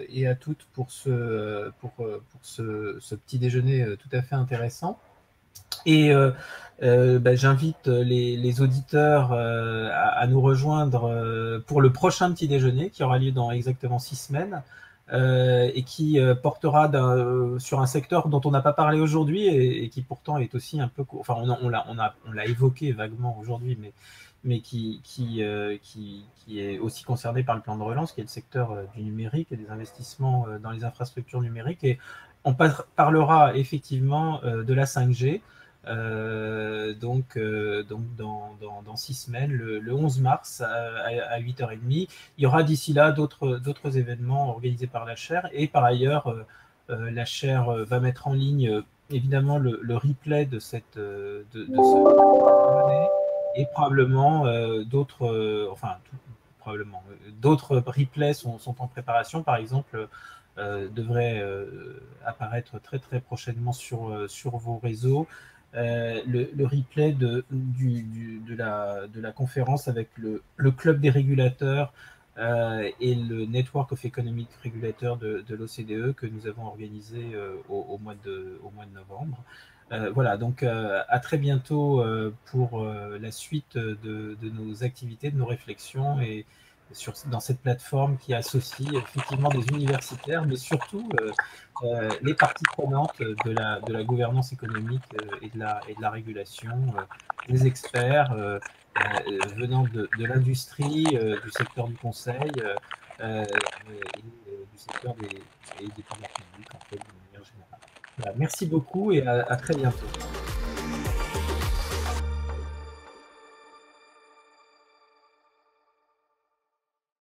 et à toutes pour ce petit déjeuner tout à fait intéressant. Et j'invite les auditeurs à nous rejoindre pour le prochain petit déjeuner qui aura lieu dans exactement 6 semaines et qui portera sur un secteur dont on n'a pas parlé aujourd'hui et qui pourtant est aussi un peu... Enfin, on l'a évoqué vaguement aujourd'hui, mais mais qui est aussi concerné par le plan de relance, qui est le secteur du numérique et des investissements dans les infrastructures numériques. Et on parlera effectivement de la 5G, donc dans 6 semaines, le 11 mars à 8h30. Il y aura d'ici là d'autres événements organisés par la chaire. Et par ailleurs, la chaire va mettre en ligne évidemment le replay de ce et probablement d'autres replays sont en préparation. Par exemple, devrait apparaître très très prochainement sur vos réseaux. Le replay de la conférence avec le club des régulateurs et le Network of Economic Regulators de l'OCDE que nous avons organisé au mois de novembre. Voilà, donc à très bientôt pour la suite de nos activités, de nos réflexions et dans cette plateforme qui associe effectivement des universitaires, mais surtout les parties prenantes de la gouvernance économique et de la régulation, les experts venant de l'industrie, du secteur du conseil et du secteur des pouvoirs publics, en fait, de manière générale. Voilà, merci beaucoup et à très bientôt.